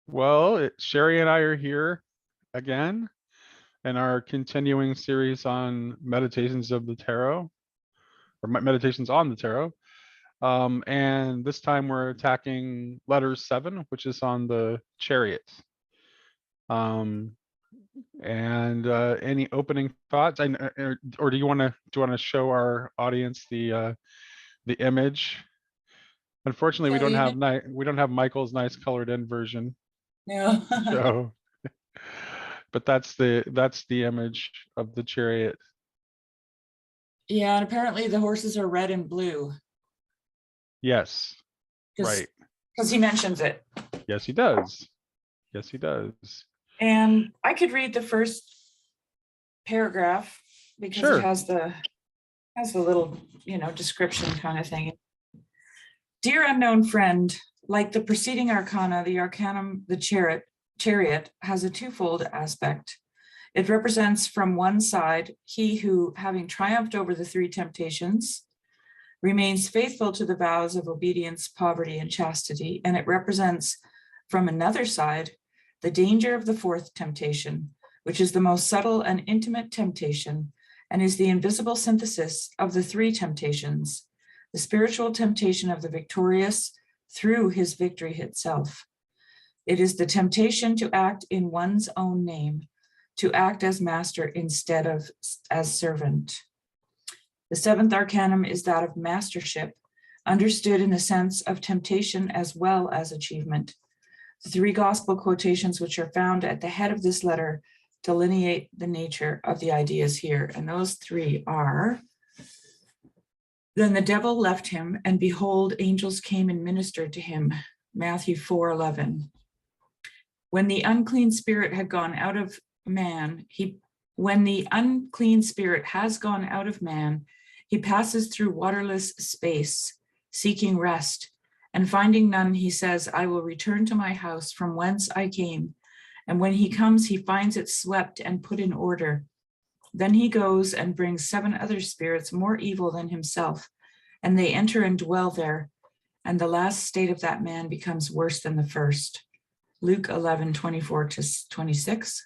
Well, Sherry and I are here again in our continuing series on meditations of the tarot, or meditations on the tarot. And this time we're attacking letter 7, which is on the Chariot. Um, and any opening thoughts? Or do you want to show our audience the image? Unfortunately, we So don't you have we don't have Michael's nice colored in version know, to show. But that's the image of the Chariot. yeah, and apparently the horses are red and blue Yes, because right. he mentions it. Yes, he does. Yes, he does. And I could read the first paragraph because it Sure. has the little, description kind of thing. Dear unknown friend, like the preceding arcana, the arcanum, the chariot has a twofold aspect. It represents from one side he who, having triumphed over the three temptations, remains faithful to the vows of obedience, poverty, and chastity, and it represents from another side the danger of the fourth temptation, which is the most subtle and intimate temptation and is the invisible synthesis of the three temptations, the spiritual temptation of the victorious through his victory itself. It is the temptation to act in one's own name, to act as master instead of as servant. The seventh arcanum is that of mastership, understood in the sense of temptation as well as achievement. The three gospel quotations which are found at the head of this letter delineate the nature of the ideas here. And those three are, then the devil left him, and behold, angels came and ministered to him. Matthew 4:11. When the unclean spirit had gone out of man, when the unclean spirit has gone out of man, he passes through waterless space, seeking rest, and finding none, he says, I will return to my house from whence I came. And when he comes, he finds it swept and put in order. Then he goes and brings 7 other spirits more evil than himself, and they enter and dwell there. And the last state of that man becomes worse than the first. Luke 11:24-26.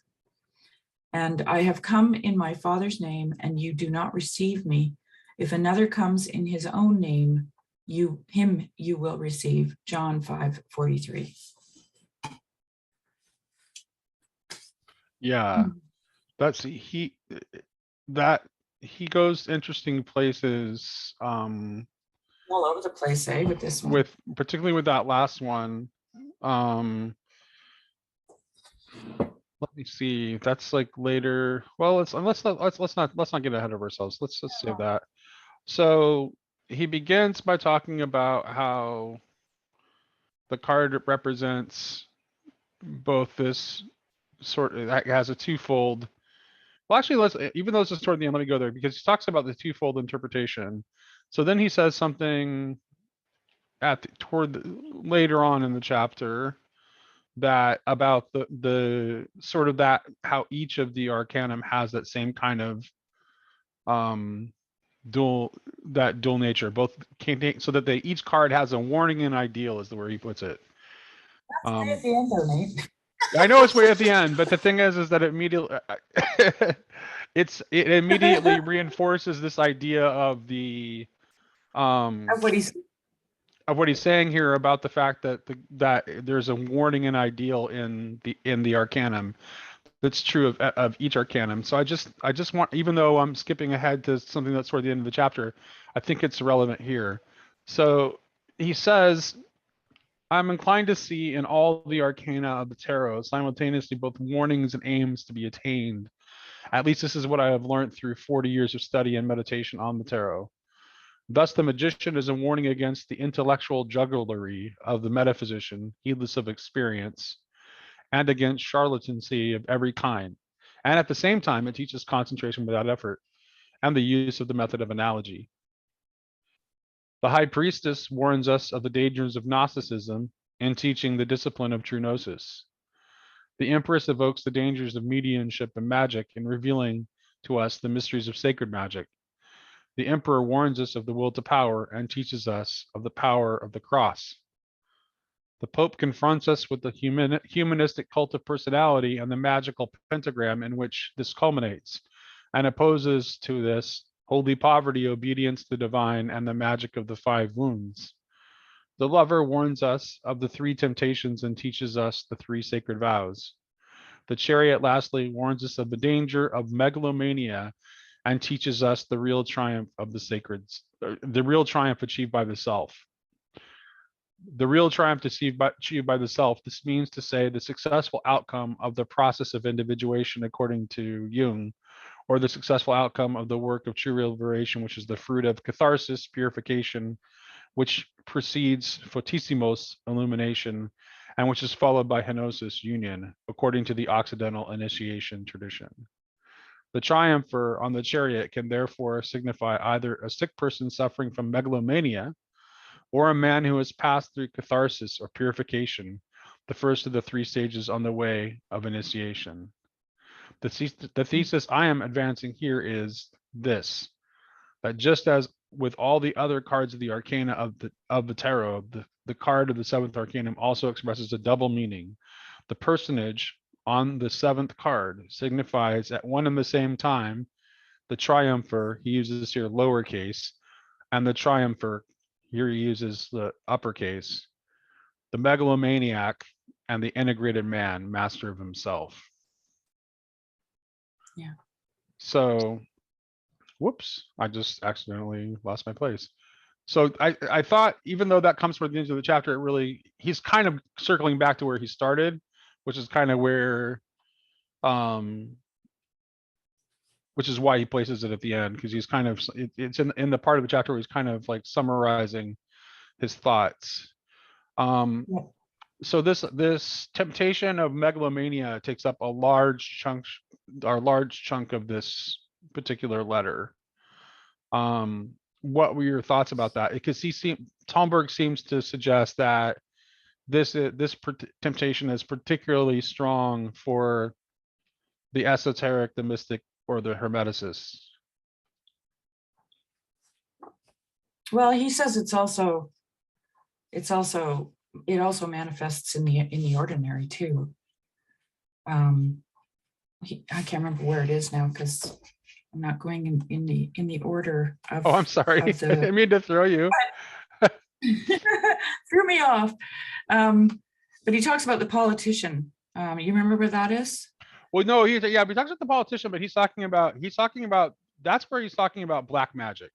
And I have come in my Father's name, and you do not receive me. If another comes in his own name, you will receive. John 5:43. Yeah. That's that he goes interesting places All over the place, with this one. with particularly with that last one. Um let me see. That's like later. Well, let's not get ahead of ourselves. Let's just save that. So he begins by talking about how the card represents both this sort of that has a twofold. Well, actually, even though it's just toward the end, let me go there because he talks about the twofold interpretation. So then he says something later on in the chapter that about the sort of that how each of the arcanum has that same kind of um dual nature, both so that each card has a warning and ideal is the word he puts it. Way at the end, though, Nate. I know it's way at the end, but the thing is that it immediately it immediately reinforces this idea of the Of what he's of what he's saying here about the fact that that there's a warning and ideal in the arcanum. That's true of each arcanum. So I just want, even though I'm skipping ahead to something that's toward the end of the chapter, I think it's relevant here. So he says, I'm inclined to see in all the arcana of the tarot simultaneously both warnings and aims to be attained. At least this is what I have learned through 40 years of study and meditation on the tarot. Thus, the magician is a warning against the intellectual jugglery of the metaphysician, heedless of experience, and against charlatancy of every kind. And at the same time, it teaches concentration without effort and the use of the method of analogy. The high priestess warns us of the dangers of Gnosticism in teaching the discipline of true gnosis. The empress evokes the dangers of mediumship and magic in revealing to us the mysteries of sacred magic. The emperor warns us of the will to power and teaches us of the power of the cross. The Pope confronts us with the humanistic cult of personality and the magical pentagram in which this culminates, and opposes to this holy poverty, obedience to the divine, and the magic of the 5 wounds. The lover warns us of the 3 temptations and teaches us the 3 sacred vows. The Chariot lastly warns us of the danger of megalomania and teaches us the real triumph of the real triumph achieved by the self. The real triumph achieved by the self. This means to say the successful outcome of the process of individuation according to Jung, or the successful outcome of the work of true liberation, which is the fruit of catharsis, purification, which precedes Fotissimos, illumination, and which is followed by Henosis, union, according to the Occidental initiation tradition. The triumpher on the Chariot can therefore signify either a sick person suffering from megalomania, or a man who has passed through catharsis or purification, the first of the 3 stages on the way of initiation. The thesis I am advancing here is this: that just as with all the other cards of the arcana of the tarot, the card of the 7th Arcanum also expresses a double meaning. The personage on the 7th card signifies at one and the same time the triumpher, he uses here lowercase, and the triumpher, here he uses the uppercase, the megalomaniac, and the integrated man, master of himself. Yeah. So, whoops, I just accidentally lost my place. So I thought, even though that comes from the end of the chapter, he's kind of circling back to where he started, which is kind of where, which is why he places it at the end, because he's kind of, it's in the part of the chapter where he's kind of like summarizing his thoughts. Yeah. So this temptation of megalomania takes up a large chunk of this particular letter. What were your thoughts about that? Because Tomberg seems to suggest that this temptation is particularly strong for the esoteric, the mystic, or the hermeticists. Well, he says it also manifests in the ordinary too. I can't remember where it is now because I'm not going in the order of. Oh, I'm sorry. I didn't mean to throw you. Threw me off. But he talks about the politician. You remember where that is? Well, no, he talks about the politician, but he's talking about that's where he's talking about black magic.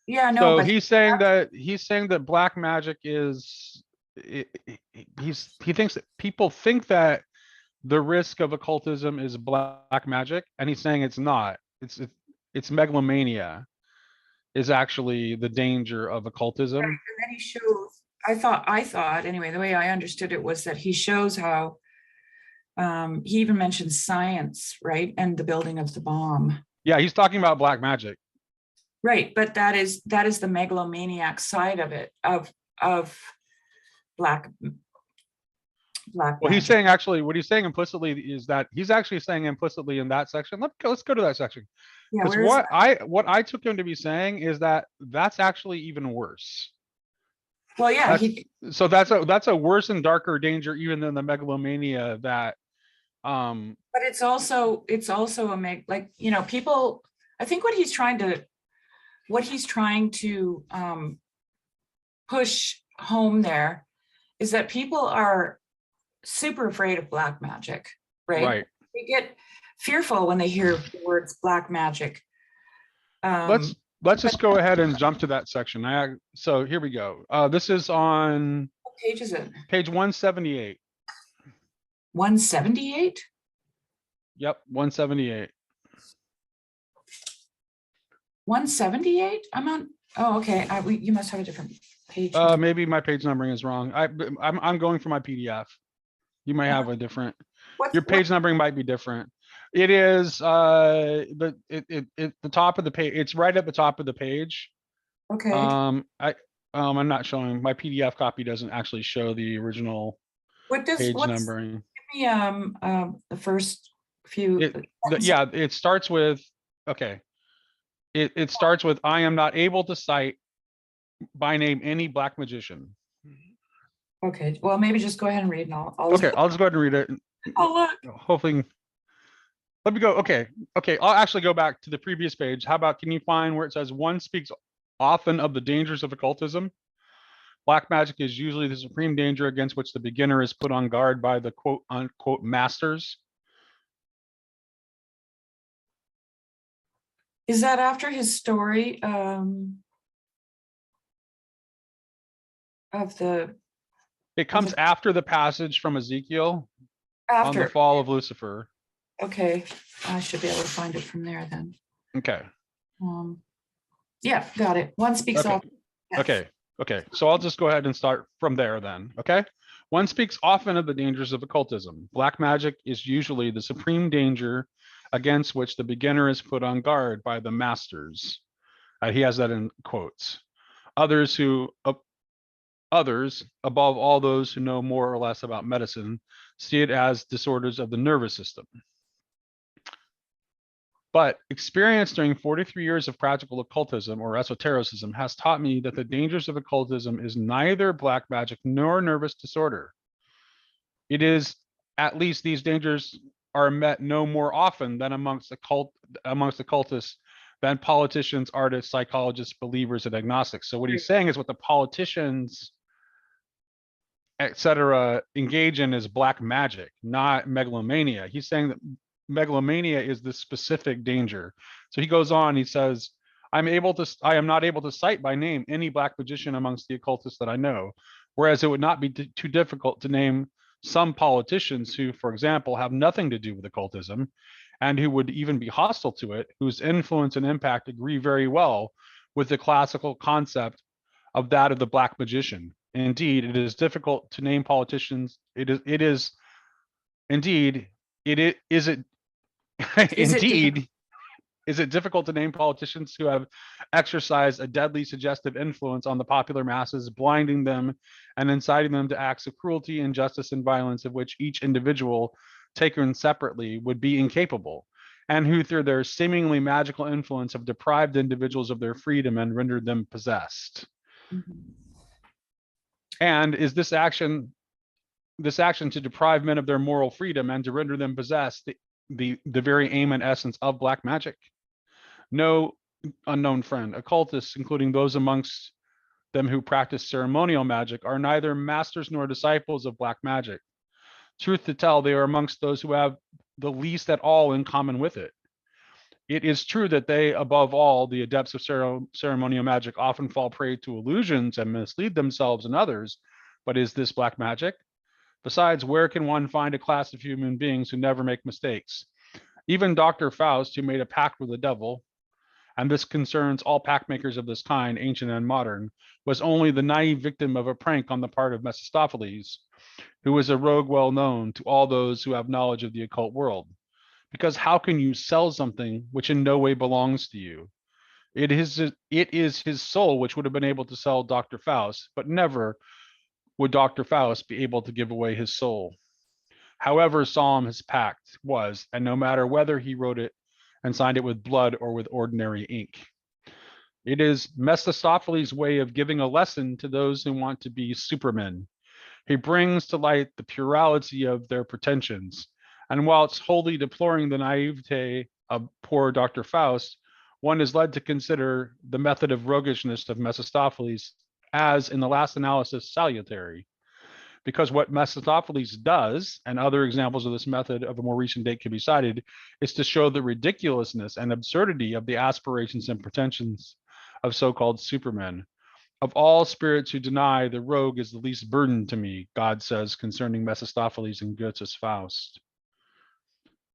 Yeah, no. So but he's saying that black magic is, he thinks that people think that the risk of occultism is black magic, and he's saying it's not. It's megalomania is actually the danger of occultism. Right. And then he shows, I thought anyway, the way I understood it was that he shows how he even mentions science, right? And the building of the bomb. Yeah, he's talking about black magic. Right, but that is the megalomaniac side of it, of black Well, magic. he's saying actually, what he's saying implicitly is that he's actually saying implicitly in that section. Let's go to that section. Yeah, Because what I took him to be saying is that that's actually even worse. Well, yeah. So that's a worse and darker danger even than the megalomania that. But it's also a people. I think what he's trying to push home there is that people are super afraid of black magic, right? Right. They get fearful when they hear the words black magic. Let's just go ahead and jump to that section. So here we go. This is on. What page is it? Page 178. 178? Yep, 178. 178? I'm on. Oh, okay. You must have a different page. Maybe my page numbering is wrong. I'm going for my PDF. You might have a different. Your page numbering might be different. It is the top of the page. It's right at the top of the page. Okay. I'm not showing, my PDF copy doesn't actually show the original page numbering. Give me the first few. It starts with, okay. It starts with, I am not able to cite by name any black magician. Okay, well, maybe just go ahead and read and I'll Okay, I'll just go ahead and read it. I'll look. Hopefully, let me go. Okay, I'll actually go back to the previous page. How about, can you find where it says one speaks often of the dangers of occultism? Black magic is usually the supreme danger against which the beginner is put on guard by the quote unquote masters. Is that after his story of the It comes after the passage from Ezekiel on the after? fall of Lucifer. Okay, I should be able to find it from there then. Okay. Yeah, got it. One speaks Okay. often. Yes. Okay. So I'll just go ahead and start from there then. Okay. One speaks often of the dangers of occultism. Black magic is usually the supreme danger against which the beginner is put on guard by the masters. He has that in quotes. Others, above all those who know more or less about medicine, see it as disorders of the nervous system. But experience during 43 years of practical occultism or esotericism has taught me that the dangers of occultism is neither black magic nor nervous disorder. It is, at least these dangers are met no more often than amongst occultists than politicians, artists, psychologists, believers, and agnostics. So what he's saying is what the politicians, etc., engage in is black magic, not megalomania. He's saying that megalomania is the specific danger. So he goes on, he says, I am not able to cite by name any black magician amongst the occultists that I know, whereas it would not be too difficult to name some politicians who, for example, have nothing to do with occultism and who would even be hostile to it, whose influence and impact agree very well with the classical concept of that of the black magician. Indeed, it is difficult to name politicians. Is it difficult to name politicians who have exercised a deadly suggestive influence on the popular masses, blinding them and inciting them to acts of cruelty, injustice, and violence of which each individual, taken separately, would be incapable, and who through their seemingly magical influence have deprived individuals of their freedom and rendered them possessed? And is this action to deprive men of their moral freedom and to render them possessed the very aim and essence of black magic? No, unknown friend, occultists, including those amongst them who practice ceremonial magic, are neither masters nor disciples of black magic. Truth to tell, they are amongst those who have the least at all in common with it. It is true that they, above all, the adepts of ceremonial magic, often fall prey to illusions and mislead themselves and others. But is this black magic? Besides, where can one find a class of human beings who never make mistakes? Even Dr. Faust, who made a pact with the devil, and this concerns all pact makers of this kind, ancient and modern, was only the naive victim of a prank on the part of Mephistopheles, who was a rogue well known to all those who have knowledge of the occult world. Because how can you sell something which in no way belongs to you? It is his soul which would have been able to sell Dr. Faust, but never would Dr. Faust be able to give away his soul. However solemn his pact was, and no matter whether he wrote it and signed it with blood or with ordinary ink. It is Mephistopheles' way of giving a lesson to those who want to be supermen. He brings to light the plurality of their pretensions, and whilst wholly deploring the naivete of poor Dr. Faust, one is led to consider the method of roguishness of Mephistopheles as, in the last analysis, salutary. Because what Mephistopheles does, and other examples of this method of a more recent date can be cited, is to show the ridiculousness and absurdity of the aspirations and pretensions of so-called supermen. Of all spirits who deny, the rogue is the least burden to me, God says concerning Mephistopheles in Goethe's Faust.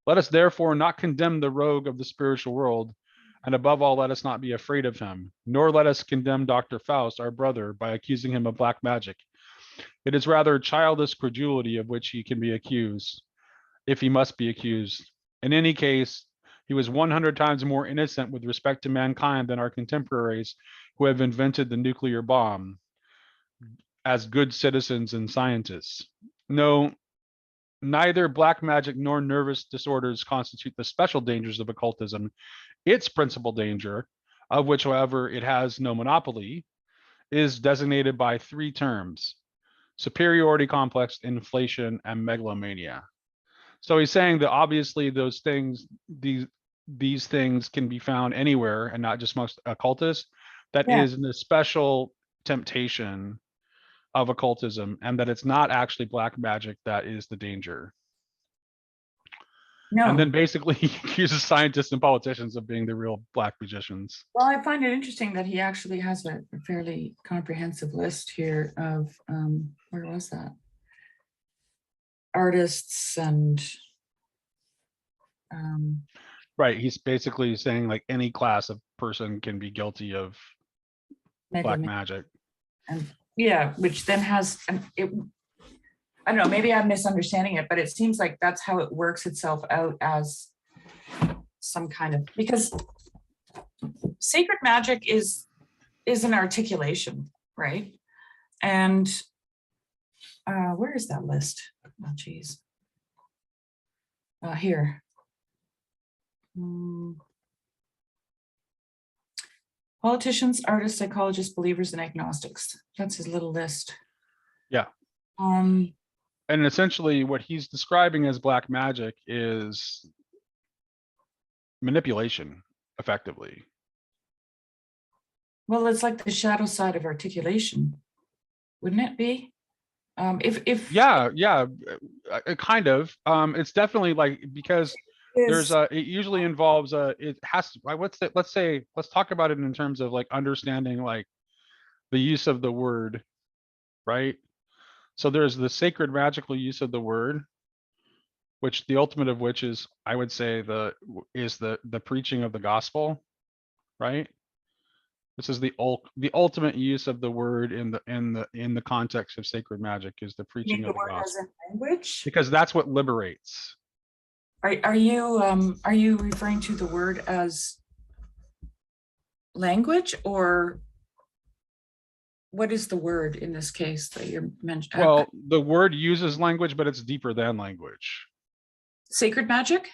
Let us therefore not condemn the rogue of the spiritual world, and above all, let us not be afraid of him, nor let us condemn Dr. Faust, our brother, by accusing him of black magic. It is rather childish credulity of which he can be accused, if he must be accused. In any case, he was 100 times more innocent with respect to mankind than our contemporaries who have invented the nuclear bomb as good citizens and scientists. No, neither black magic nor nervous disorders constitute the special dangers of occultism. Its principal danger, of which, however, it has no monopoly, is designated by three terms: superiority complex, inflation, and megalomania. So he's saying that obviously those things, these things can be found anywhere and not just most occultists. That Yeah. is an especial temptation of occultism, and that it's not actually black magic that is the danger. No. And then basically he accuses scientists and politicians of being the real black magicians. Well, I find it interesting that he actually has a fairly comprehensive list here of, where was that? Artists and, Right. He's basically saying like any class of person can be guilty of black magic. and yeah, which then has, and it, I don't know, maybe I'm misunderstanding it, but it seems like that's how it works itself out as some kind of, because sacred magic is an articulation, right? And where is that list? Oh, geez. Here. Politicians, artists, psychologists, believers, and agnostics. That's his little list. Yeah. Um, And essentially what he's describing as black magic is manipulation, effectively. well, it's like the shadow side of articulation, wouldn't it be? If Yeah, kind of. It's definitely like, because there's a, it usually involves a, it has to, let's talk about it in terms of like understanding like the use of the word, right? So there's the sacred magical use of the word, which the ultimate of which is, I would say, the preaching of the gospel, right? This is the ultimate use of the word in the context of sacred magic, is the preaching of the gospel, language, because that's what liberates. are you referring to the word as language, or what is the word in this case that you're mentioning? Well, the word uses language, but it's deeper than language. Sacred magic?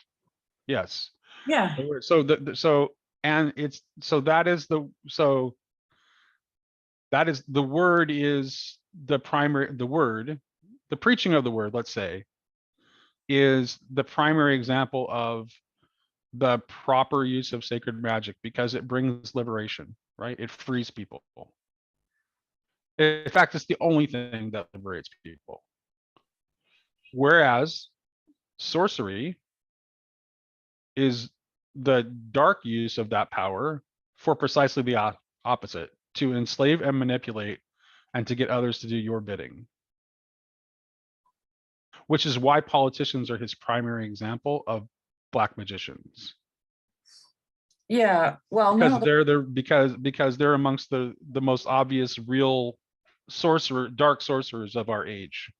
Yes. Yeah. So that is the word is the primary, the preaching of the word, let's say, is the primary example of the proper use of sacred magic, because it brings liberation, right? It frees people. In fact, it's the only thing that liberates people. Whereas sorcery is the dark use of that power for precisely the opposite, to enslave and manipulate and to get others to do your bidding. Which is why politicians are his primary example of black magicians. Yeah. Well, Because no, because they're amongst the most obvious real dark sorcerers of our age.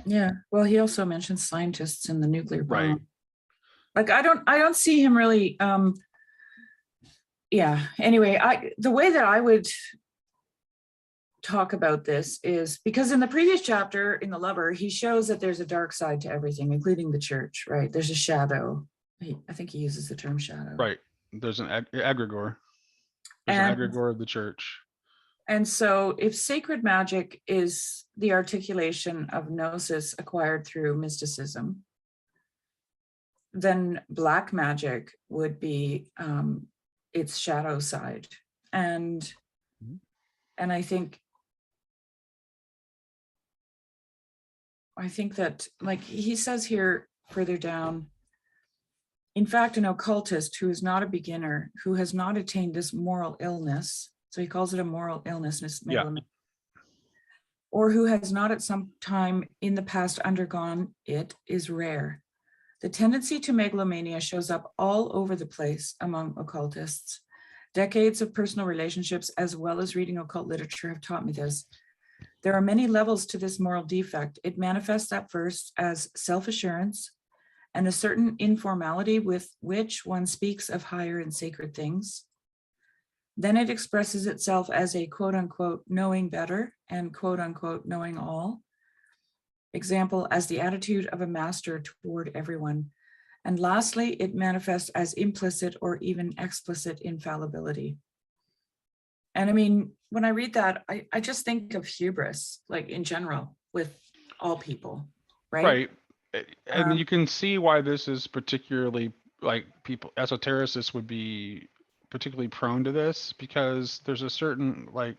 yeah. Well, he also mentions scientists in the nuclear bomb. Right. Like, I don't see him really. Yeah. Anyway, the way that I would talk about this is because in the previous chapter, in the Lover, he shows that there's a dark side to everything, including the church, right? There's a shadow. I think he uses the term shadow. Right. There's an egregore. There's an egregore of the church. And so if sacred magic is the articulation of gnosis acquired through mysticism, then black magic would be its shadow side. And I think that, like he says here further down, in fact, an occultist who is not a beginner, who has not attained this moral illness, so he calls it a moral illness, or who has not at some time in the past undergone it, is rare. The tendency to megalomania shows up all over the place among occultists. Decades of personal relationships, as well as reading occult literature, have taught me this. There are many levels to this moral defect. It manifests at first as self-assurance and a certain informality with which one speaks of higher and sacred things. Then it expresses itself as a quote unquote knowing better and quote unquote knowing all. Example, as the attitude of a master toward everyone. And lastly, it manifests as implicit or even explicit infallibility. And I mean, when I read that, I just think of hubris, like in general, with all people, right? Right. And Um, you can see why this is particularly, like, people, esotericists would be particularly prone to this, because there's a certain, like,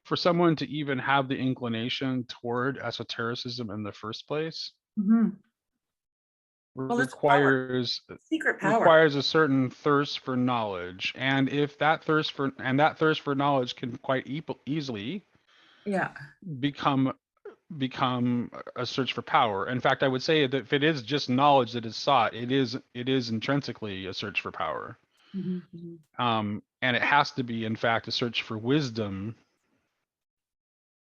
for someone to even have the inclination toward esotericism in the first place mhm. Well, it's power, requires secret power. requires a certain thirst for knowledge, and if that thirst for knowledge can quite easily Yeah, become a search for power. In fact, I would say that if it is just knowledge that is sought, it is intrinsically a search for power. mhm, mhm. And it has to be, in fact, a search for wisdom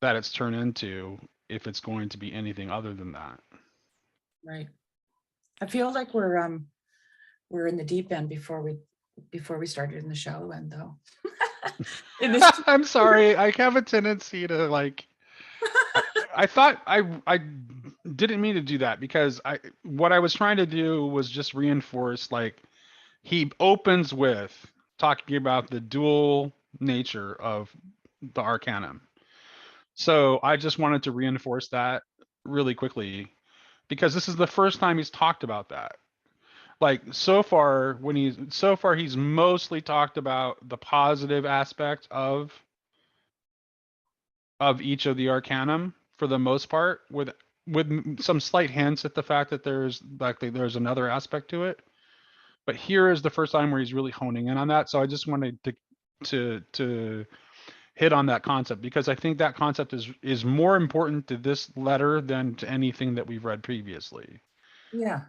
that it's turned into, if it's going to be anything other than that. Right. I feel like we're in the deep end before we started in the shallow end, though. In this, I'm sorry. I have a tendency to, like, I thought I didn't mean to do that, because what I was trying to do was just reinforce, like, he opens with talking about the dual nature of the Arcanum. So I just wanted to reinforce that really quickly, because this is the first time he's talked about that. Like, so far he's mostly talked about the positive aspect of each of the Arcanum, for the most part, with some slight hints at the fact that there's another aspect to it. But here is the first time where he's really honing in on that. So I just wanted to hit on that concept, because I think that concept is more important to this letter than to anything that we've read previously. yeah.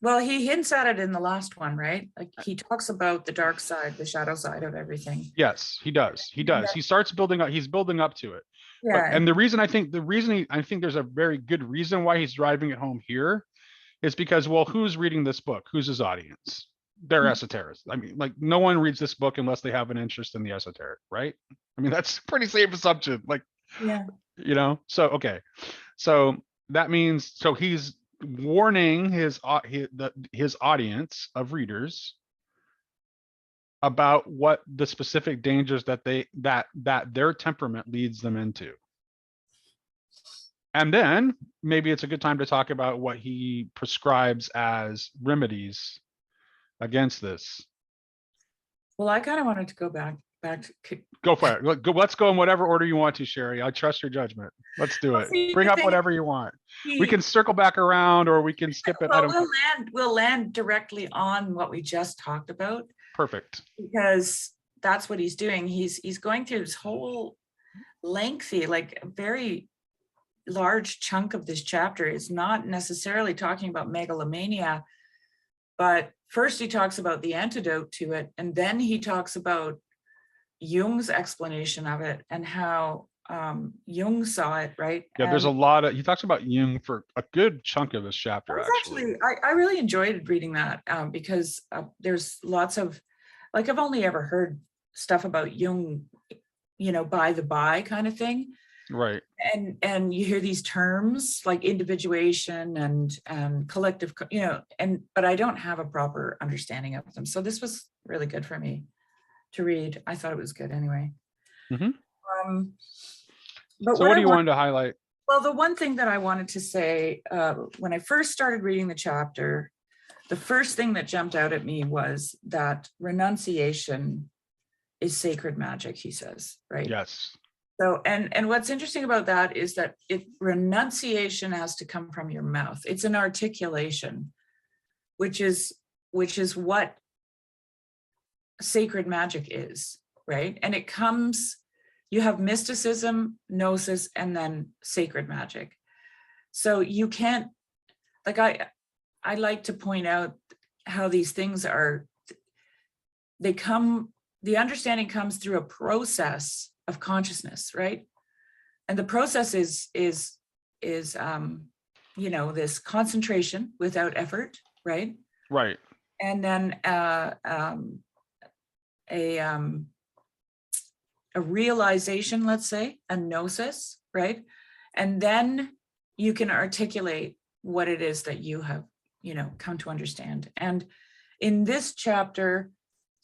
Well, he hints at it in the last one, right? Like he talks about the dark side, the shadow side of everything. Yes, he does. He does. He starts building up. He's building up to it. But Yeah. and the reason I think there's a very good reason why he's driving it home here is because, well, who's reading this book? Who's his audience? They're esoterics. I mean, like, no one reads this book unless they have an interest in the esoteric, right? I mean, that's a pretty safe assumption. Like, Yeah. so okay. So that means, so he's warning his audience of readers about what the specific dangers that their temperament leads them into. And then maybe it's a good time to talk about what he prescribes as remedies against this. Well, I kind of wanted to go back to. Go for it. Let's go in whatever order you want to, Sherry. I trust your judgment. Let's do Well, it. see, Bring the up thing whatever you want. We he, can circle back around, or we can skip it. I well, don't. we'll land directly on what we just talked about, Perfect. because that's what he's doing. He's going through this whole lengthy, like a very large chunk of this chapter is not necessarily talking about megalomania, but first he talks about the antidote to it, and then he talks about Jung's explanation of it and how Jung saw it, right? Yeah, there's a And lot of, he talks about Jung for a good chunk of this I chapter, was actually. I really enjoyed reading that because there's lots of, like, I've only ever heard stuff about Jung, by the by kind of thing. Right. And you hear these terms like individuation and collective, but I don't have a proper understanding of them. So this was really good for me to read. I thought it was good anyway. Mhm. But So what do you want to highlight? Well, the one thing that I wanted to say, when I first started reading the chapter, the first thing that jumped out at me was that renunciation is sacred magic, he says, right? Yes. So, and what's interesting about that is that renunciation has to come from your mouth. It's an articulation, which is what sacred magic is, right? And it comes, you have mysticism, gnosis, and then sacred magic. So you can't, like, I like to point out how these things are, the understanding comes through a process of consciousness, right? And the process is this concentration without effort, right? Right. And then a realization, let's say, a gnosis, right? And then you can articulate what it is that you have, come to understand. And in this chapter,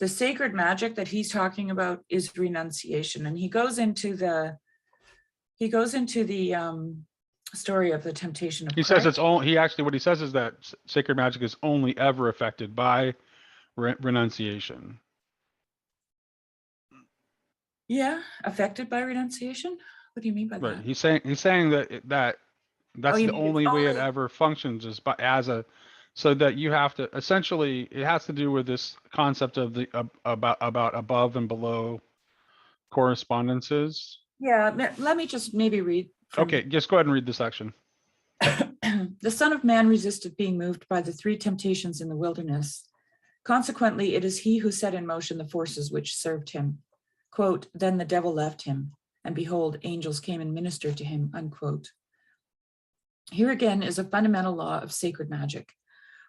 the sacred magic that he's talking about is renunciation. And he goes into the story of the temptation of He says Christ. it's only, he actually, what he says is that sacred magic is only ever affected by renunciation. Yeah, affected by renunciation. What do you mean by Right. that? He's saying that that's you the mean it's only way it only- ever functions is by as a, so that you have to essentially, it has to do with this concept of the about above and below correspondences. Yeah, let me just maybe read from Okay, just go ahead and read the section. the Son of Man resisted being moved by the three temptations in the wilderness. Consequently, it is he who set in motion the forces which served him. Quote, then the devil left him, and behold, angels came and ministered to him, unquote. Here again is a fundamental law of sacred magic.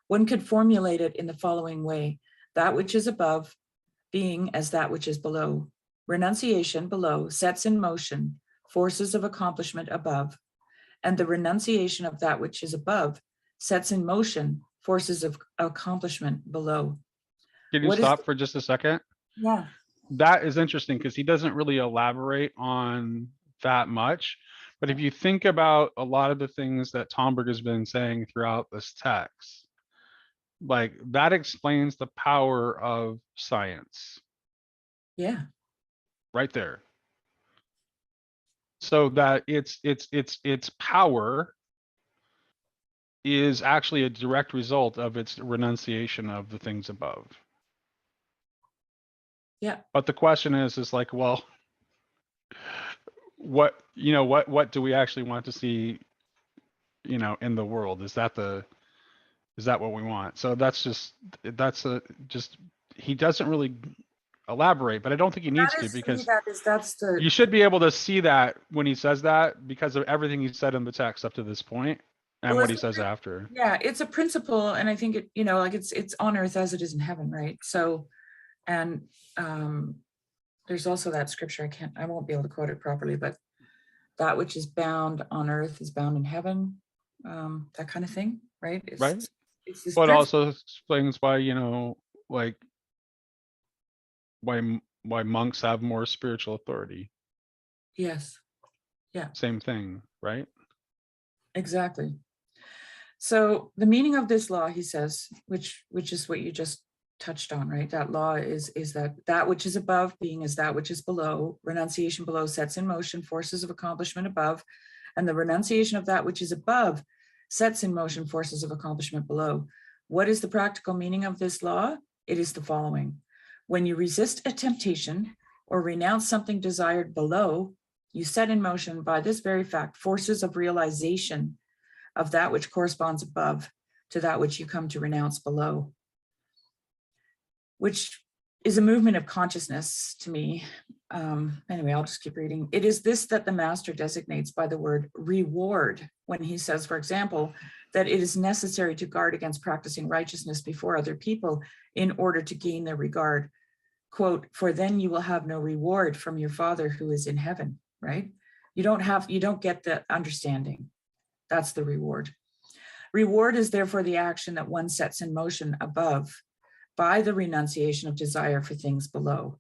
One could formulate it in the following way: that which is above being as that which is below. Renunciation below sets in motion forces of accomplishment above, and the renunciation of that which is above sets in motion forces of accomplishment below. Can you stop for just a second? Yeah. That is interesting because he doesn't really elaborate on that much. But if you think about a lot of the things that Tomberg has been saying throughout this text, like that explains the power of science Yeah. right there. So that its power is actually a direct result of its renunciation of the things above. Yeah. But the question is like, well, what do we actually want to see, in the world? Is that what we want? So that's he doesn't really elaborate, but I don't think he needs to, because That's the you should be able to see that when he says that because of everything he said in the text up to this point and Well, what he it's says after. yeah, it's a principle, and I think it, like it's on earth as it is in heaven, right? So, and there's also that scripture, I won't be able to quote it properly, but that which is bound on earth is bound in heaven, that kind of thing, right? Right. It's this But principle. also explains why, like why monks have more spiritual authority. Yes. Yeah, Same thing, right? exactly. So the meaning of this law, he says, which is what you just touched on, right? That law is that which is above being is that which is below. Renunciation below sets in motion forces of accomplishment above, and the renunciation of that which is above sets in motion forces of accomplishment below. What is the practical meaning of this law? It is the following: when you resist a temptation or renounce something desired below, you set in motion by this very fact forces of realization of that which corresponds above to that which you come to renounce below, which is a movement of consciousness to me. Anyway, I'll just keep reading. It is this that the master designates by the word reward when he says, for example, that it is necessary to guard against practicing righteousness before other people in order to gain their regard. Quote, for then you will have no reward from your Father who is in heaven, right? You don't get the understanding. That's the reward. Reward is therefore the action that one sets in motion above by the renunciation of desire for things below.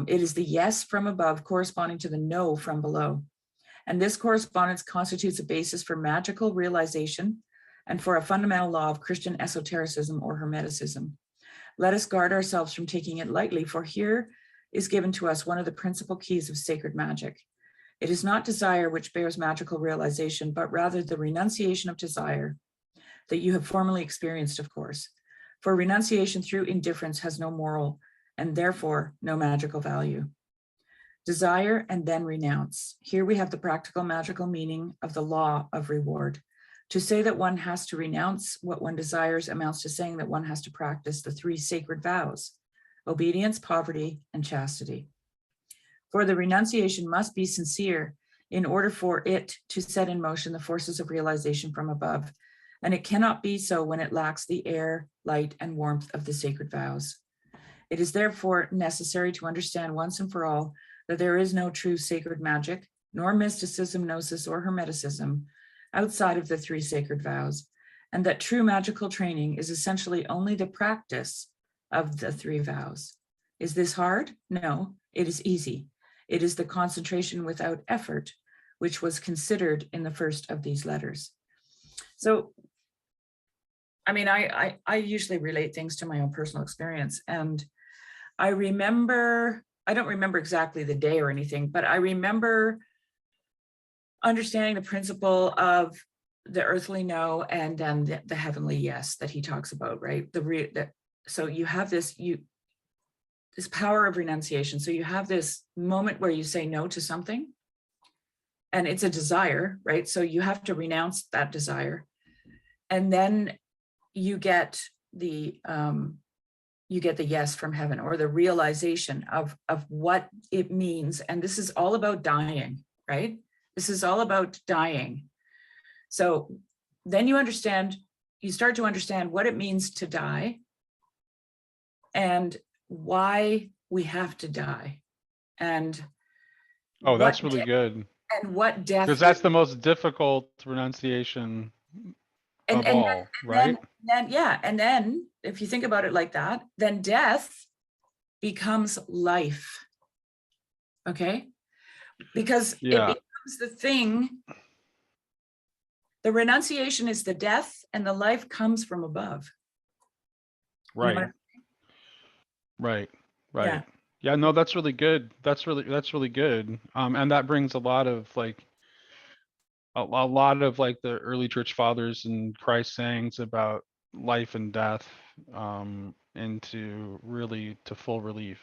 It is the yes from above corresponding to the no from below. And this correspondence constitutes a basis for magical realization and for a fundamental law of Christian esotericism or Hermeticism. Let us guard ourselves from taking it lightly, for here is given to us one of the principal keys of sacred magic. It is not desire which bears magical realization, but rather the renunciation of desire that you have formerly experienced, of course. For renunciation through indifference has no moral and therefore no magical value. Desire and then renounce. Here we have the practical magical meaning of the law of reward. To say that one has to renounce what one desires amounts to saying that one has to practice the three sacred vows: obedience, poverty, and chastity. For the renunciation must be sincere in order for it to set in motion the forces of realization from above, and it cannot be so when it lacks the air, light, and warmth of the sacred vows. It is therefore necessary to understand once and for all that there is no true sacred magic, nor mysticism, gnosis, or Hermeticism outside of the three sacred vows, and that true magical training is essentially only the practice of the 3 vows. Is this hard? No, it is easy. It is the concentration without effort, which was considered in the first of these letters. So, I mean, I usually relate things to my own personal experience. And I don't remember exactly the day or anything, but I remember understanding the principle of the earthly no and then the heavenly yes that he talks about, right? So you have this power of renunciation. So you have this moment where you say no to something, and it's a desire, right? So you have to renounce that desire, and then you get the yes from heaven, or the realization of what it means. And this is all about dying, right? This is all about dying. So then you start to understand what it means to die and why we have to die. And oh, that's really good. And what death, because that's the most difficult renunciation of all, right? And then if you think about it like that, then death becomes life. Okay? Because it becomes the thing. The renunciation is the death, and the life comes from above. Right. You know Right. Yeah, no, that's really good. That's really good. And that brings a lot of like the early church fathers and Christ sayings about life and death into really to full relief.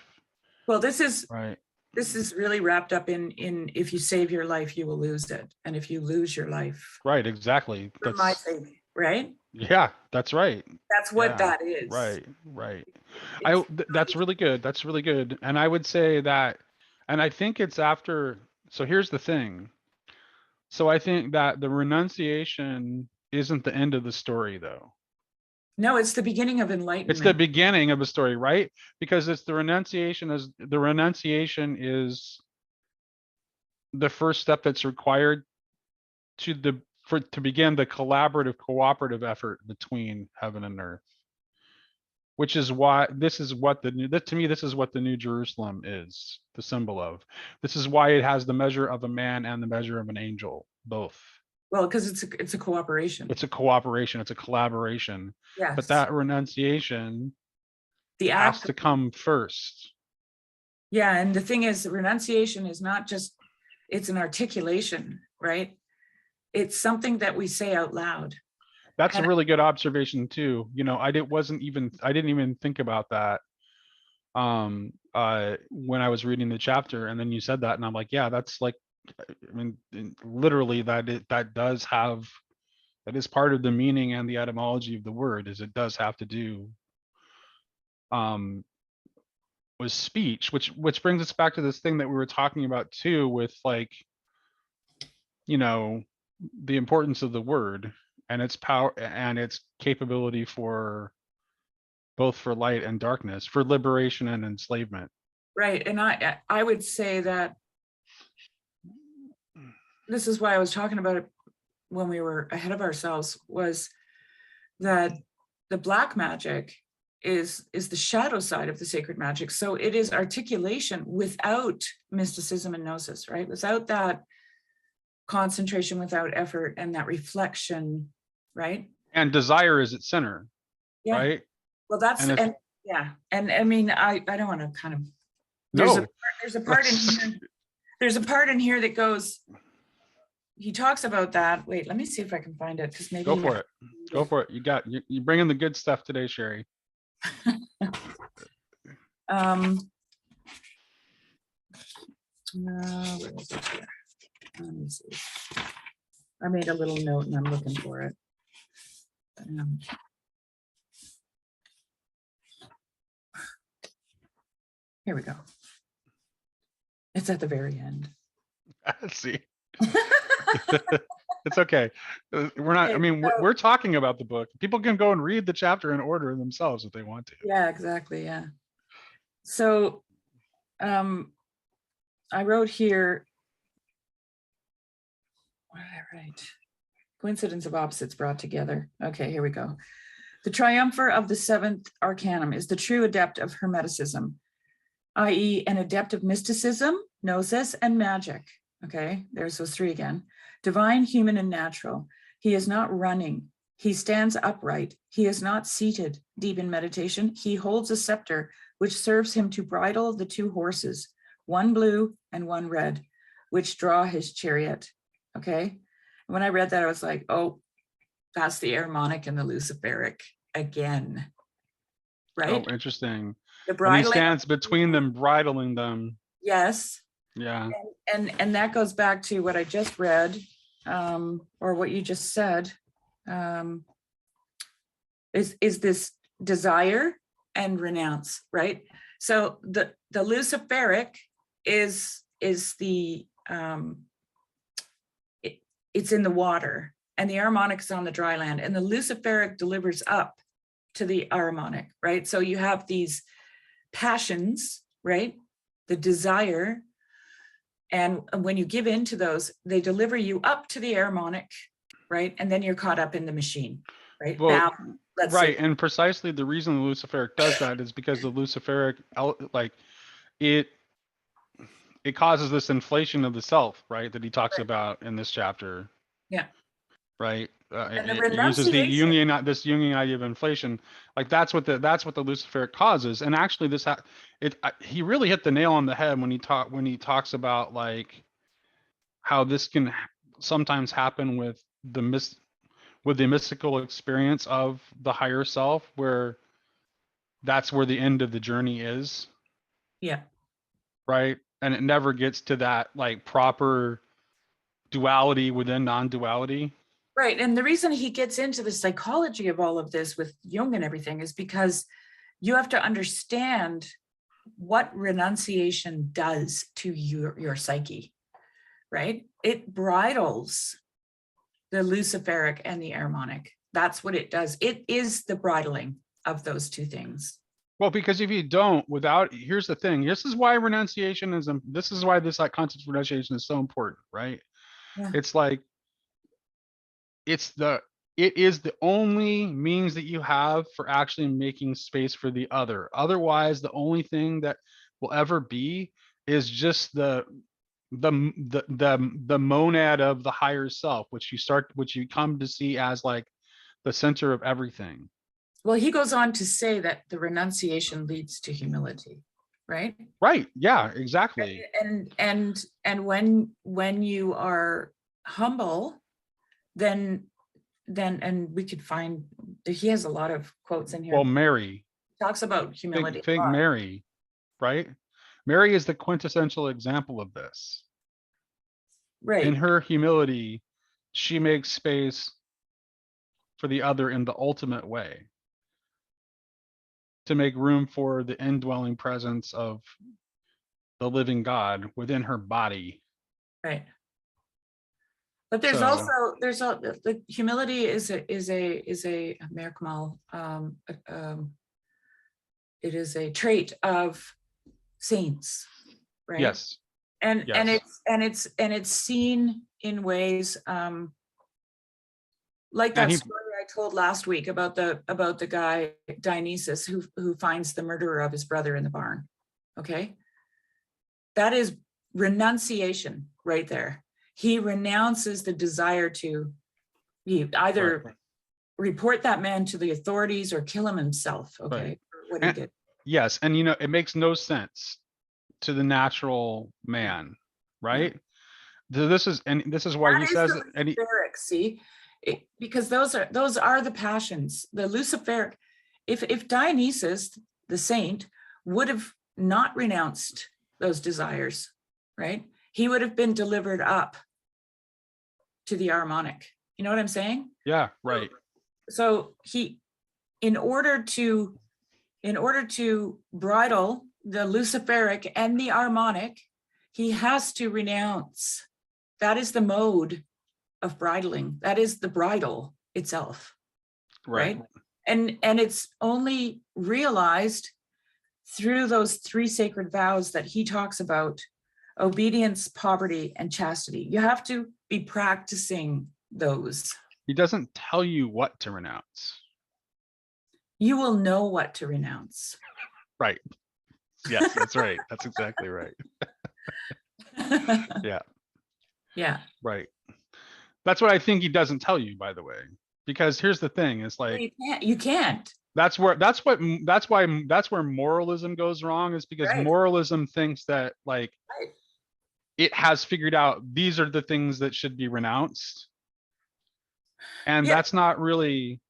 Well, this is right. This is really wrapped up in if you save your life, you will lose it. And if you lose your life, Right, exactly. for my sake, right? Yeah, that's right. That's what that is. Right. That's really good. That's really good. And I would say that, and I think it's after, so here's the thing. So I think that the renunciation isn't the end of the story though. No, it's the beginning of enlightenment. It's the beginning of a story, right? Because it's the renunciation is the first step that's required to begin the collaborative, cooperative effort between heaven and earth. Which is why this is what the New Jerusalem is the symbol of. This is why it has the measure of a man and the measure of an angel, both. Well, because it's a cooperation. It's a cooperation. It's a collaboration. Yes. But that renunciation has to come first. Yeah, and the thing is, renunciation is not just, it's an articulation, right? It's something that we say out loud. That's a really good observation too. You know, I didn't even think about that when I was reading the chapter, and then you said that and I'm like, yeah, that's like, I mean, literally that is part of the meaning and the etymology of the word, is it does have to do with speech, which brings us back to this thing that we were talking about too, with like, you know, the importance of the word and its power and its capability for both for light and darkness, for liberation and enslavement. Right. And I would say that this is why I was talking about it when we were ahead of ourselves, was that the black magic is the shadow side of the sacred magic. So it is articulation without mysticism and gnosis, right? Without that concentration, without effort, and that reflection, right? And desire is its center, right? Well, that's, and I mean, I don't want to kind of, there's a part in here that goes, he talks about that. Wait, let me see if I can find it, because maybe go for it. You bring in the good stuff today, Shari. Where is it here? Let me see. I made a little note and I'm looking for it. Here we go. It's at the very end. Let's see. It's okay. We're not, I mean, we're talking about the book. People can go and read the chapter in order themselves if they want to. Yeah, exactly. Yeah. So I wrote here, what did I write? Coincidence of opposites brought together. Okay, here we go. The triumpher of the Seventh Arcanum is the true adept of Hermeticism, i.e. an adept of mysticism, gnosis, and magic. Okay, there's those three again. Divine, human, and natural. He is not running. He stands upright. He is not seated deep in meditation. He holds a scepter which serves him to bridle the two horses, one blue and one red, which draw his chariot. Okay. When I read that, I was like, oh, that's the Aramonic and the Luciferic again. Right? Oh, interesting. The And he bridling. stands between them, bridling them. Yes. Yeah. And that goes back to what I just read, or what you just said, is this desire and renounce, right? So the Luciferic is the it's in the water, and the Aramonic is on the dry land, and the Luciferic delivers up to the Aramonic, right? So you have these passions, right? The desire, and when you give in to those, they deliver you up to the Aramonic, right? And then you're caught up in the machine, right? Well, Let's right, say, and precisely the reason the Luciferic does that is because the Luciferic, like, it causes this inflation of the self, right, that he talks right, about in this chapter, yeah. right? And the It uses the renunciation, this Jungian idea of inflation, like that's what the Luciferic causes. And actually, he really hit the nail on the head when he talks about like how this can sometimes happen with the mystical experience of the higher self, where that's where the end of the journey is, yeah, right? And it never gets to that like proper duality within non-duality. right. And the reason he gets into the psychology of all of this with Jung and everything is because you have to understand what renunciation does to your psyche, right? It bridles the Luciferic and the Aramonic. That's what it does. It is the bridling of those two things. Well, because if you don't, here's the thing. This is why renunciation is. This is why this like concept of renunciation is so important, right? Yeah. It's like it is the only means that you have for actually making space for the other. Otherwise, the only thing that will ever be is just the monad of the higher self, which you come to see as like the center of everything. Well, he goes on to say that the renunciation leads to humility, right? Right. Yeah, exactly. And when you are humble, then and we could find, he has a lot of quotes in here. Well, Mary. He talks about humility. Think Mary, right? Mary is the quintessential example of this. Right. In her humility, she makes space for the other in the ultimate way, to make room for the indwelling presence of the living God within her body. Right. But there's also the humility is a merkmal. It is a trait of saints, right? Yes. And yes. it's seen in ways like that story I told last week about the guy Dionysus who finds the murderer of his brother in the barn. Okay, that is renunciation right there. He renounces the desire to either report that man to the authorities or kill him himself. Okay, right. what he did. Yes, and it makes no sense to the natural man, right? Yeah. This is why he says that. See, because those are the passions. The Luciferic. If Dionysus, the saint, would have not renounced those desires, right? He would have been delivered up to the Aramonic. You know what I'm saying? Yeah, right. So he, in order to bridle the Luciferic and the Aramonic, he has to renounce. That is the mode of bridling. That is the bridle itself. Right? And it's only realized through those three sacred vows that he talks about: obedience, poverty, and chastity. You have to be practicing those. He doesn't tell you what to renounce. You will know what to renounce. Right. Yes, that's right. That's exactly right. Yeah. Yeah. Right. That's what I think he doesn't tell you, by the way, because here's the thing: is Well, like you can't. that's why that's where moralism goes wrong, is because Right. moralism thinks that like Right. it has figured out these are the things that should be renounced, and Yeah. that's not really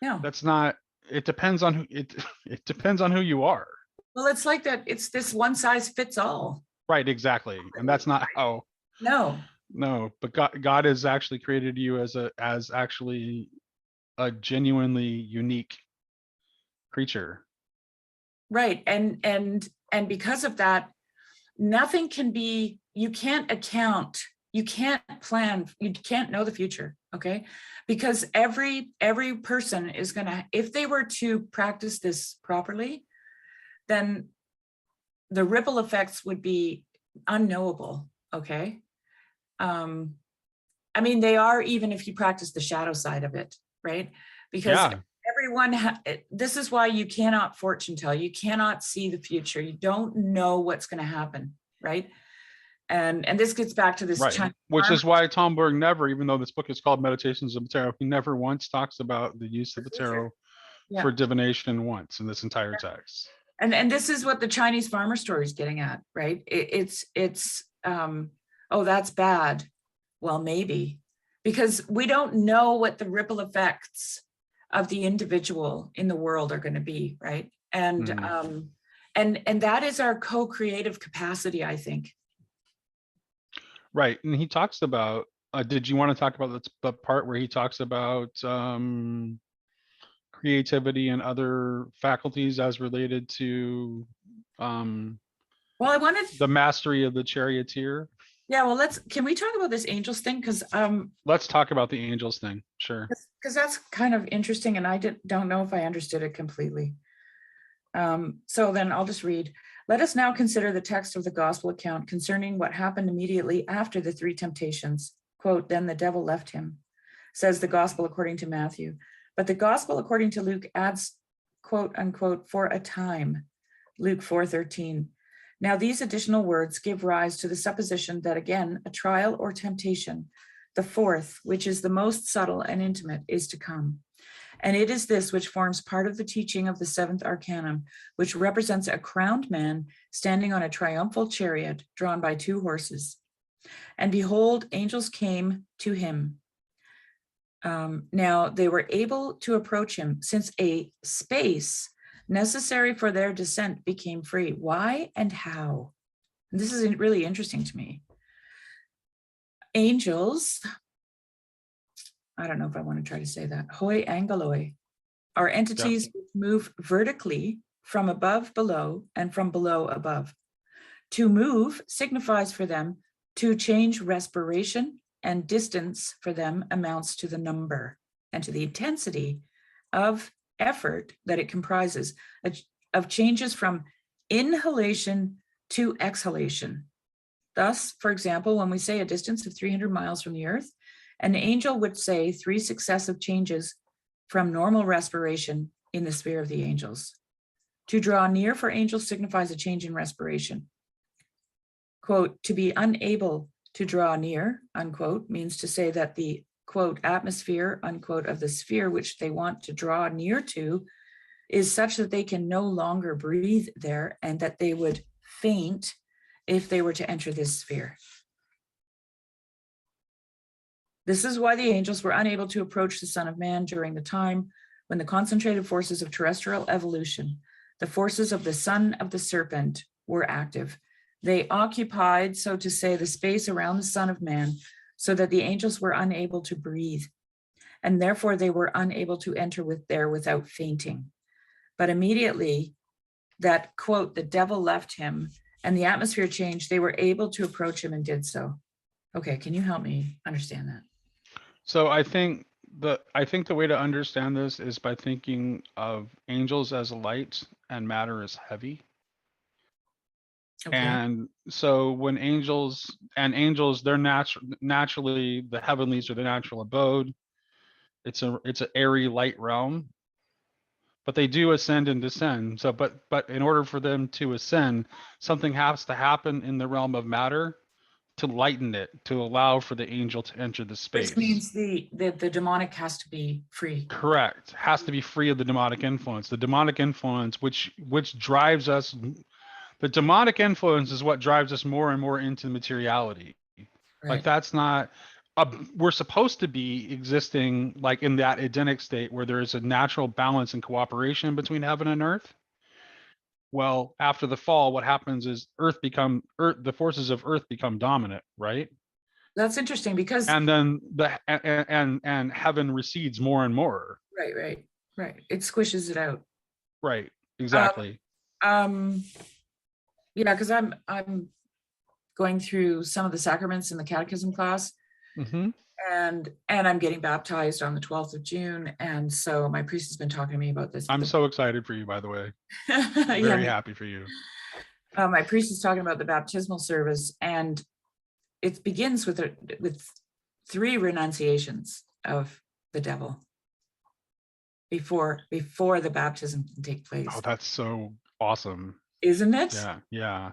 No. that's not. It depends on who it. It depends on who you are. Well, it's like that. It's this one size fits all. Right. Exactly. And that's not how. No. No. But God has actually created you as actually a genuinely unique creature. Right. And because of that, nothing can be, you can't account, you can't plan, you can't know the future. Okay. Because every person is gonna, if they were to practice this properly, then the ripple effects would be unknowable. Okay. I mean, they are, even if you practice the shadow side of it, right? Because Yeah. everyone, this is why you cannot fortune tell. You cannot see the future. You don't know what's going to happen, right? And this gets back to this Right. Chinese Which farmer is why Tomberg never, even though this book is called Meditations of the Tarot, he never once talks about the use of the future. tarot Yeah. for divination once in this entire text. And this is what the Chinese farmer story is getting at, right? It's oh, that's bad. Well, maybe, because we don't know what the ripple effects of the individual in the world are going to be, right? And and that is our co-creative capacity, I think. Right. And he talks about, did you want to talk about the part where he talks about creativity and other faculties as related to Well, I wanted, the mastery of the charioteer? yeah, well, can we talk about this angels thing? Because Let's talk about the angels thing. Sure. that's kind of interesting, and I don't know if I understood it completely. So then I'll just read. Let us now consider the text of the gospel account concerning what happened immediately after the three temptations. Quote, then the devil left him, says the gospel according to Matthew. But the gospel according to Luke adds, quote unquote, for a time, Luke 4:13. Now these additional words give rise to the supposition that again, a trial or temptation, the fourth, which is the most subtle and intimate, is to come. And it is this which forms part of the teaching of the Seventh Arcanum, which represents a crowned man standing on a triumphal chariot drawn by two horses. And behold, angels came to him. Now they were able to approach him, since a space necessary for their descent became free. Why and how? And this is really interesting to me. Angels, I don't know if I want to try to say that, hoi angeloi, are entities which move vertically from above below and from below above. To move signifies for them to change respiration, and distance for them amounts to the number and to the intensity of effort that it comprises, of changes from inhalation to exhalation. Thus, for example, when we say a distance of 300 miles from the earth, an angel would say 3 successive changes from normal respiration in the sphere of the angels. To draw near for angels signifies a change in respiration. Quote, to be unable to draw near, unquote, means to say that the, quote, atmosphere, unquote, of the sphere which they want to draw near to is such that they can no longer breathe there, and that they would faint if they were to enter this sphere. This is why the angels were unable to approach the Son of Man during the time when the concentrated forces of terrestrial evolution, the forces of the son of the serpent, were active. They occupied, so to say, the space around the Son of Man, so that the angels were unable to breathe, and therefore they were unable to enter there without fainting. But immediately that, quote, the devil left him and the atmosphere changed, they were able to approach him and did so. Okay, can you help me understand that? So I think the way to understand this is by thinking of angels as light and matter as heavy. Okay. And so when angels, they're naturally the heavenlies are the natural abode. It's a airy light realm. but they do ascend and descend. So, but in order for them to ascend, something has to happen in the realm of matter to lighten it, to allow for the angel to enter the space. Which means the demonic has to be free. Correct. Has to be free of the demonic influence. The demonic influence, which drives us, the demonic influence is what drives us more and more into materiality. Right. Like that's not, we're supposed to be existing like in that Edenic state where there is a natural balance and cooperation between heaven and earth. Well, after the fall, what happens is the forces of earth become dominant, right? That's interesting because And then and heaven recedes more and more. right. It squishes it out. Right. Exactly. Yeah, because I'm going through some of the sacraments in the catechism class, and I'm getting baptized on the 12th of June, and so my priest has been talking to me about this. I'm so excited for you, by the way. Very happy for you. My priest is talking about the baptismal service, and it begins with 3 renunciations of the devil before the baptism can take place. Oh, that's so awesome. Isn't it? Yeah.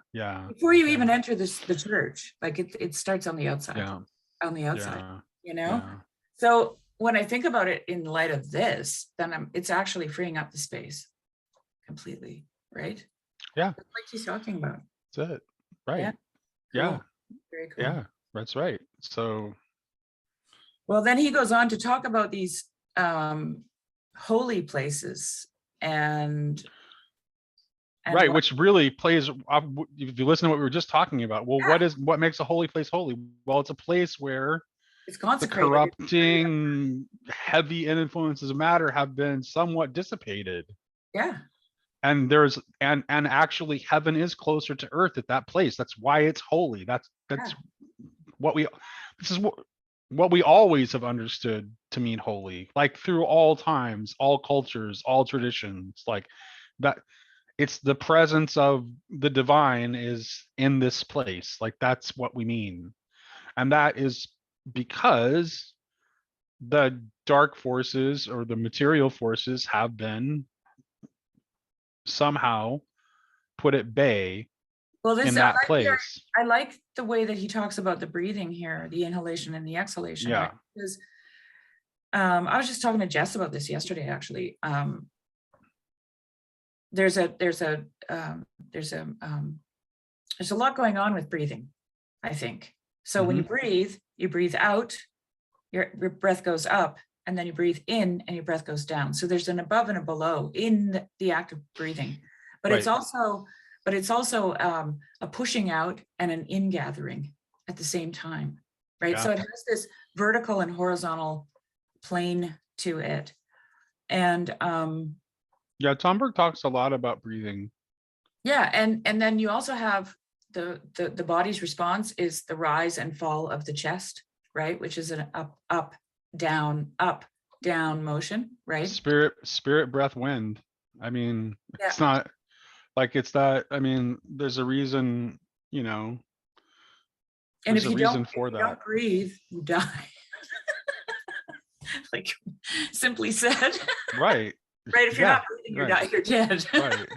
Before you even enter the church, like it starts on the outside. Yeah. On the outside, you know? Yeah. So when I think about it in light of this, then it's actually freeing up the space completely, right? Yeah. Like he's talking about. That's it. Right. Yeah. Cool. Very cool. Yeah, that's right. So. Well, then he goes on to talk about these holy places and right, which really plays, if you listen to what we were just talking about, well, what makes a holy place holy? Well, it's a place where it's consecrated. The corrupting heavy influences of matter have been somewhat dissipated. Yeah. And there's and actually heaven is closer to earth at that place. That's why it's holy. That's what we always have understood to mean holy, like through all times, all cultures, all traditions, like that. It's the presence of the divine is in this place. Like that's what we mean. And that is because the dark forces or the material forces have been somehow put at bay in that place. I like the way that he talks about the breathing here, the inhalation and the exhalation. Yeah. Right? Because I was just talking to Jess about this yesterday, actually. There's a lot going on with breathing, I think. So when you breathe out, your breath goes up, and then you breathe in and your breath goes down. So there's an above and a below in the act of breathing, but it's also a pushing out and an ingathering at the same time, right? Yeah. So it has this vertical and horizontal plane to it. And yeah, Tomberg talks a lot about breathing. Yeah, and then you also have the body's response is the rise and fall of the chest, right? Which is an up, down motion, right? Spirit, breath, wind. I mean, it's not like it's that. I mean, there's a reason, you know. And if you don't breathe, you die. Like simply said. Right. Right. If you're not breathing, you're dead. Right.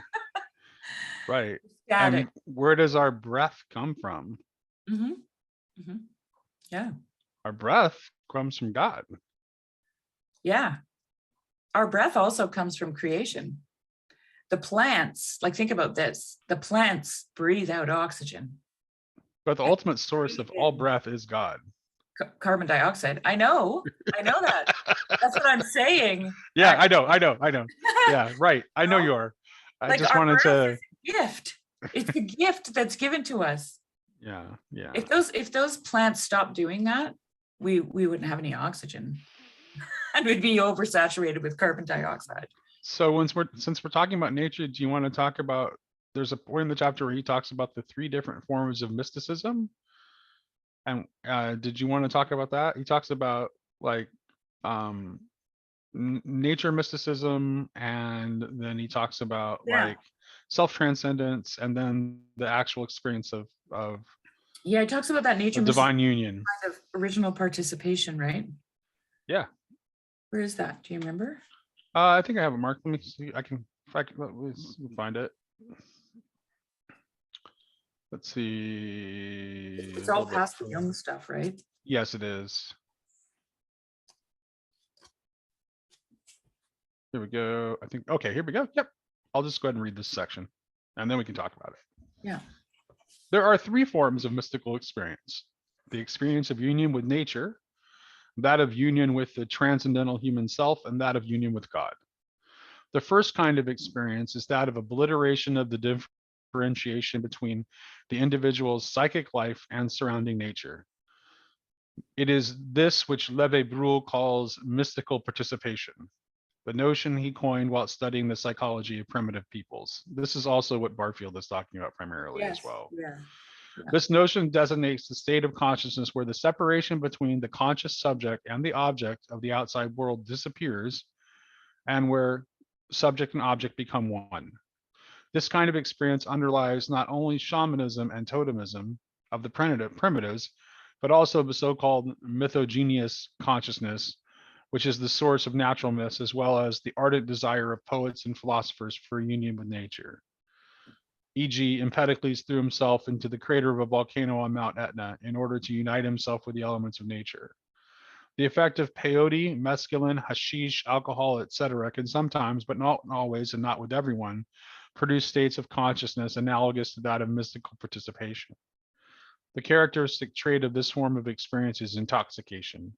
Right. And where does our breath come from? Yeah. Our breath comes from God. Yeah. Our breath also comes from creation. The plants, like think about this, the plants breathe out oxygen. But the ultimate source of all breath is God. Carbon dioxide. I know that. That's what I'm saying. Yeah, I know. Yeah, right. I know you are. I just wanted to. It's a gift. It's a gift that's given to us. Yeah. If those plants stopped doing that, we wouldn't have any oxygen, and we'd be oversaturated with carbon dioxide. So since we're talking about nature, do you want to talk about? There's a point in the chapter where he talks about the 3 different forms of mysticism. And did you want to talk about that? He talks about like nature mysticism, and then he talks about like self-transcendence, and then the actual experience of he talks about that nature divine union, kind of original participation, right? Yeah. Where is that? Do you remember? I think I have it marked. Let me see. If I can, let's find it. Let's see. It's A all little bit. past the Jung stuff, right? Yes, it is. Here we go. I think, okay, here we go. Yep. I'll just go ahead and read this section and then we can talk about it. Yeah. There are three forms of mystical experience: the experience of union with nature, that of union with the transcendental human self, and that of union with God. The first kind of experience is that of obliteration of the differentiation between the individual's psychic life and surrounding nature. It is this which Levé-Bruhl calls mystical participation, the notion he coined while studying the psychology of primitive peoples. This is also what Barfield is talking about primarily as Yes. well. Yeah. Yeah. This notion designates the state of consciousness where the separation between the conscious subject and the object of the outside world disappears, and where subject and object become one. This kind of experience underlies not only shamanism and totemism of the primitives, but also the so-called mythogenous consciousness, which is the source of natural myths, as well as the ardent desire of poets and philosophers for union with nature. E.g., Empedocles threw himself into the crater of a volcano on Mount Etna in order to unite himself with the elements of nature. The effect of peyote, mescaline, hashish, alcohol, etc. can sometimes, but not always and not with everyone, produce states of consciousness analogous to that of mystical participation. The characteristic trait of this form of experience is intoxication,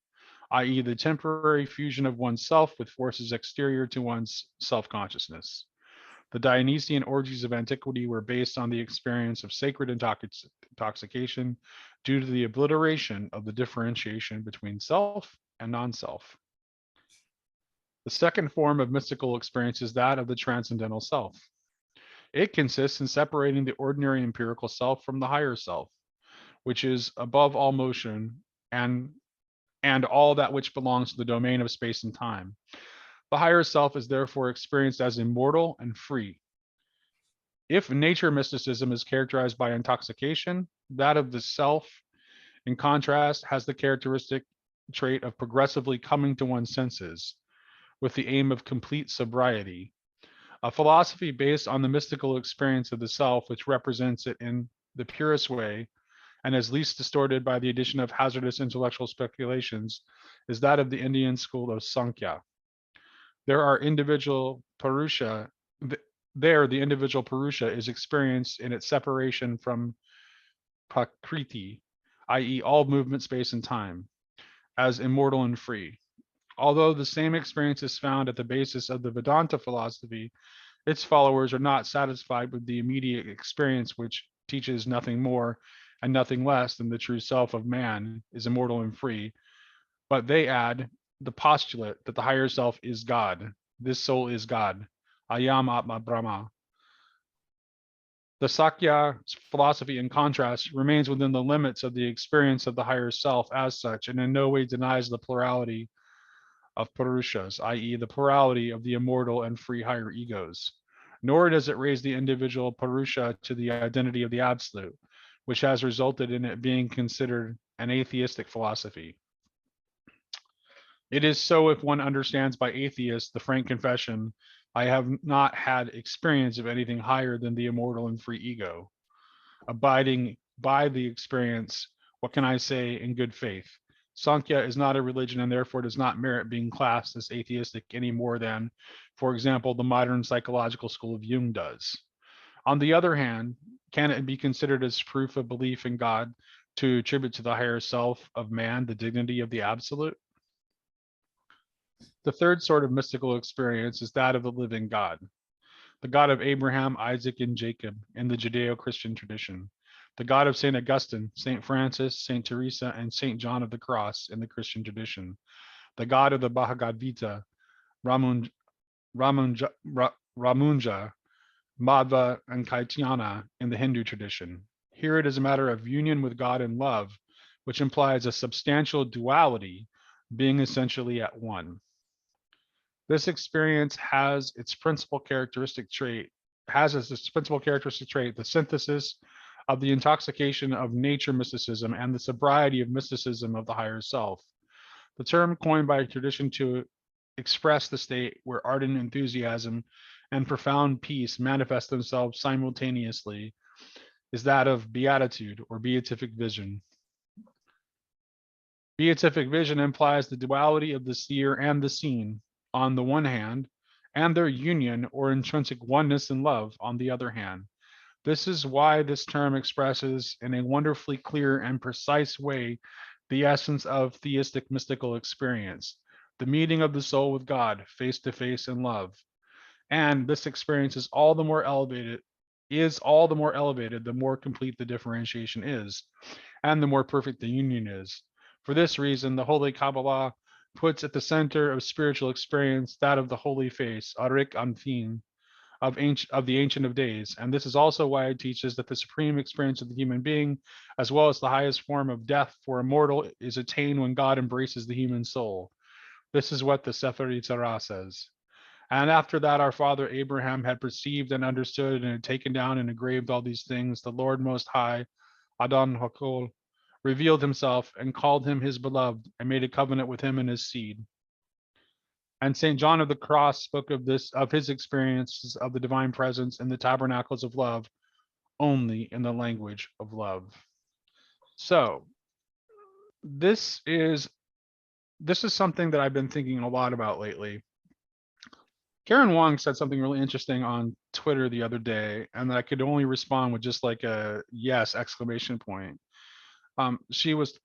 i.e., the temporary fusion of oneself with forces exterior to one's self-consciousness. The Dionysian orgies of antiquity were based on the experience of sacred intoxication due to the obliteration of the differentiation between self and non-self. The second form of mystical experience is that of the transcendental self. It consists in separating the ordinary empirical self from the higher self, which is above all motion and all that which belongs to the domain of space and time. The higher self is therefore experienced as immortal and free. If nature mysticism is characterized by intoxication, that of the self, in contrast, has the characteristic trait of progressively coming to one's senses with the aim of complete sobriety. A philosophy based on the mystical experience of the self, which represents it in the purest way and is least distorted by the addition of hazardous intellectual speculations, is that of the Indian school of Sankhya. There are individual Purusha. There, the individual Purusha is experienced in its separation from Prakriti, i.e., all movement, space, and time, as immortal and free. Although the same experience is found at the basis of the Vedanta philosophy, its followers are not satisfied with the immediate experience, which teaches nothing more and nothing less than the true self of man is immortal and free, but they add the postulate that the higher self is God. This soul is God. Ayam Atma Brahma. The Sakya philosophy, in contrast, remains within the limits of the experience of the higher self as such, and in no way denies the plurality of Purushas, i.e., the plurality of the immortal and free higher egos. Nor does it raise the individual Purusha to the identity of the Absolute, which has resulted in it being considered an atheistic philosophy. It is so if one understands by atheist the frank confession, I have not had experience of anything higher than the immortal and free ego. Abiding by the experience, what can I say in good faith? Sankhya is not a religion and therefore does not merit being classed as atheistic any more than, for example, the modern psychological school of Jung does. On the other hand, can it be considered as proof of belief in God to attribute to the higher self of man the dignity of the absolute? The third sort of mystical experience is that of the living God, the God of Abraham, Isaac, and Jacob in the Judeo-Christian tradition, the God of St. Augustine, St. Francis, St. Teresa, and St. John of the Cross in the Christian tradition, the God of the Bhagavad Gita, Ramunja, Madhva, and Kaitayana in the Hindu tradition. Here it is a matter of union with God and love, which implies a substantial duality, being essentially at one. This experience has its principal characteristic trait, the synthesis of the intoxication of nature mysticism and the sobriety of mysticism of the higher self. The term coined by tradition to express the state where ardent enthusiasm and profound peace manifest themselves simultaneously is that of beatitude or beatific vision. Beatific vision implies the duality of the seer and the seen on the one hand, and their union or intrinsic oneness in love on the other hand. This is why this term expresses in a wonderfully clear and precise way the essence of theistic mystical experience, the meeting of the soul with God face to face in love. And this experience is all the more elevated, the more complete the differentiation is, and the more perfect the union is. For this reason, the Holy Kabbalah puts at the center of spiritual experience that of the holy face, Arik Anfin, of the Ancient of Days. And this is also why it teaches that the supreme experience of the human being, as well as the highest form of death for a mortal, is attained when God embraces the human soul. This is what the Sefer Yitzhak says. And after that, our father Abraham had perceived and understood and had taken down and engraved all these things. The Lord Most High, Adon Hakol, revealed himself and called him his beloved and made a covenant with him and his seed. And St. John of the Cross spoke of his experiences of the divine presence in the tabernacles of love only in the language of love. So this is something that I've been thinking a lot about lately. Karen Wong said something really interesting on Twitter the other day, and that I could only respond with just like a yes exclamation point. She was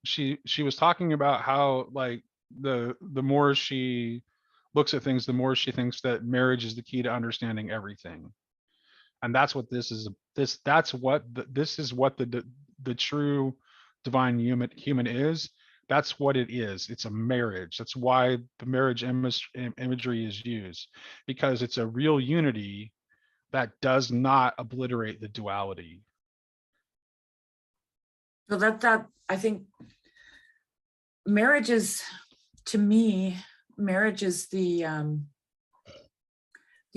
talking about how like the more she looks at things, the more she thinks that marriage is the key to understanding everything. And that's what this is. This is what the true divine human is. That's what it is. It's a marriage. That's why the marriage imagery is used, because it's a real unity that does not obliterate the duality. So that I think marriage is, to me, marriage is the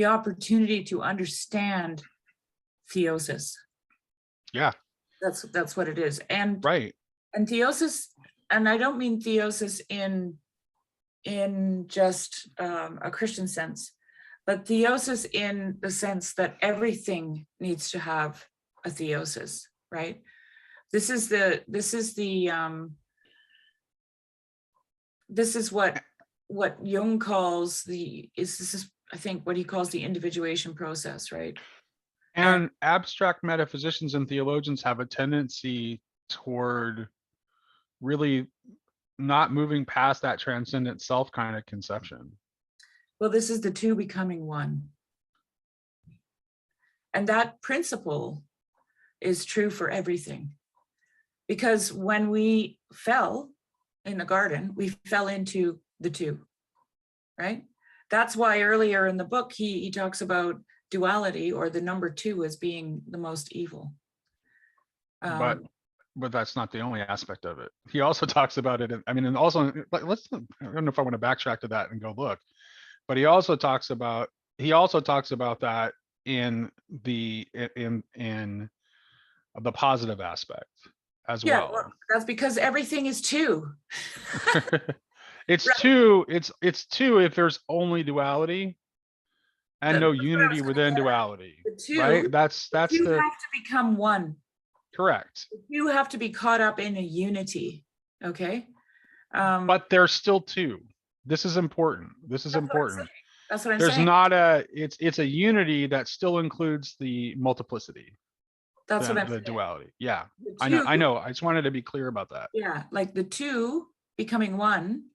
opportunity to understand theosis. Yeah, that's what it is. And right. And theosis, and I don't mean theosis in just a Christian sense, but theosis in the sense that everything needs to have a theosis, right? This is what Jung calls I think what he calls the individuation process, right? And abstract metaphysicians and theologians have a tendency toward really not moving past that transcendent self kind of conception. Well, this is the two becoming one. And that principle is true for everything. Because when we fell in the garden, we fell into the two, right? That's why earlier in the book, he talks about duality, or the number two, as being the most evil. But that's not the only aspect of it. He also talks about it. And also, I don't know if I want to backtrack to that and go look, but he also talks about that in the positive aspect as well. Well, that's because everything is two. It's right. two. It's two if there's only duality and no unity within duality. Right? That's you have to become one. Correct. You have to be caught up in a unity. Okay. But there's still two. This is important. That's what I'm saying. There's not it's a unity that still includes the multiplicity. That's what I'm saying. The duality. Yeah. I know. I just wanted to be clear about that. Yeah. Like the two becoming one.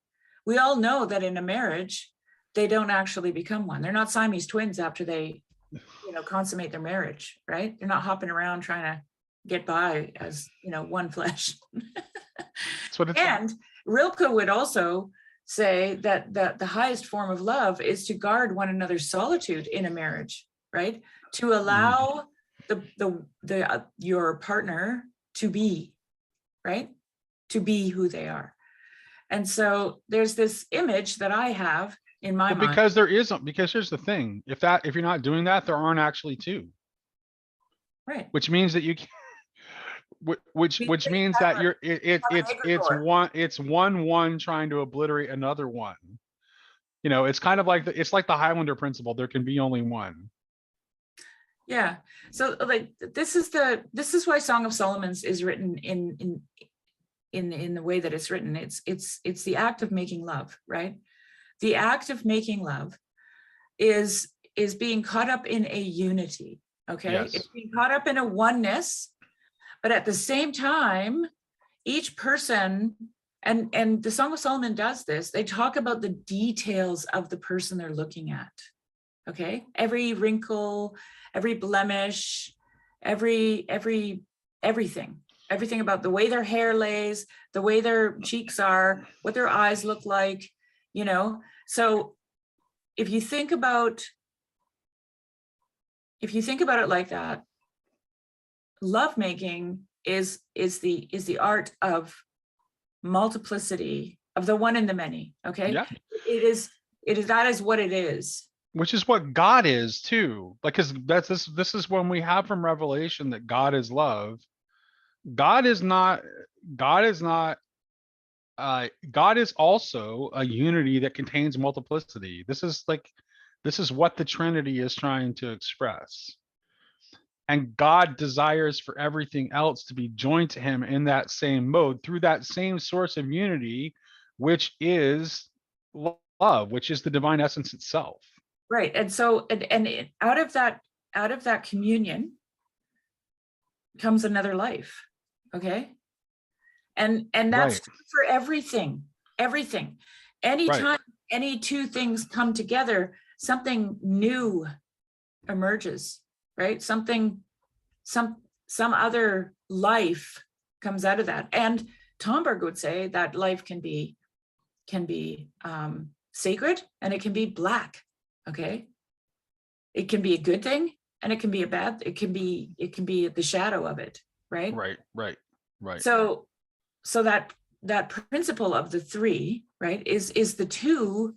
We all know that in a marriage, they don't actually become one. They're not Siamese twins after they, consummate their marriage, right? They're not hopping around trying to get by as, one flesh. That's what it's and Rilke would also say that the highest form of love is to guard one another's solitude in a marriage, right? To allow your partner to be, right? To be who they are. And so there's this image that I have in my mind. Because here's the thing. If you're not doing that, there aren't actually two. Right. Which means that you can't, which means that it's one trying to obliterate another one. You know, it's kind of like it's like the Highlander principle. There can be only one. Yeah. So like this is why Song of Solomon's is written in the way that it's written. It's the act of making love, right? The act of making love is being caught up in a unity. Okay. Yes. It's being caught up in a oneness, but at the same time, each person, and the Song of Solomon does this, they talk about the details of the person they're looking at. Okay. Every wrinkle, every blemish, everything about the way their hair lays, the way their cheeks are, what their eyes look like, you know. So if you think about it like that, lovemaking is the art of multiplicity, of the one and the many. Okay. Yeah. It is that is what it is. Which is what God is too. Like, because this is when we have from Revelation that God is love. God is not, God is not, God is also a unity that contains multiplicity. This is what the Trinity is trying to express. And God desires for everything else to be joined to him in that same mode through that same source of unity, which is love, which is the divine essence itself. Right. And so, and out of that communion comes another life. Okay. And that's Right. true for everything. Anytime Right. any two things come together, something new emerges, right? Some other life comes out of that. And Tomberg would say that life can be sacred and it can be black. Okay. It can be a good thing and it can be a bad, it can be the shadow of it. Right. Right. So that principle of the three, right, is the two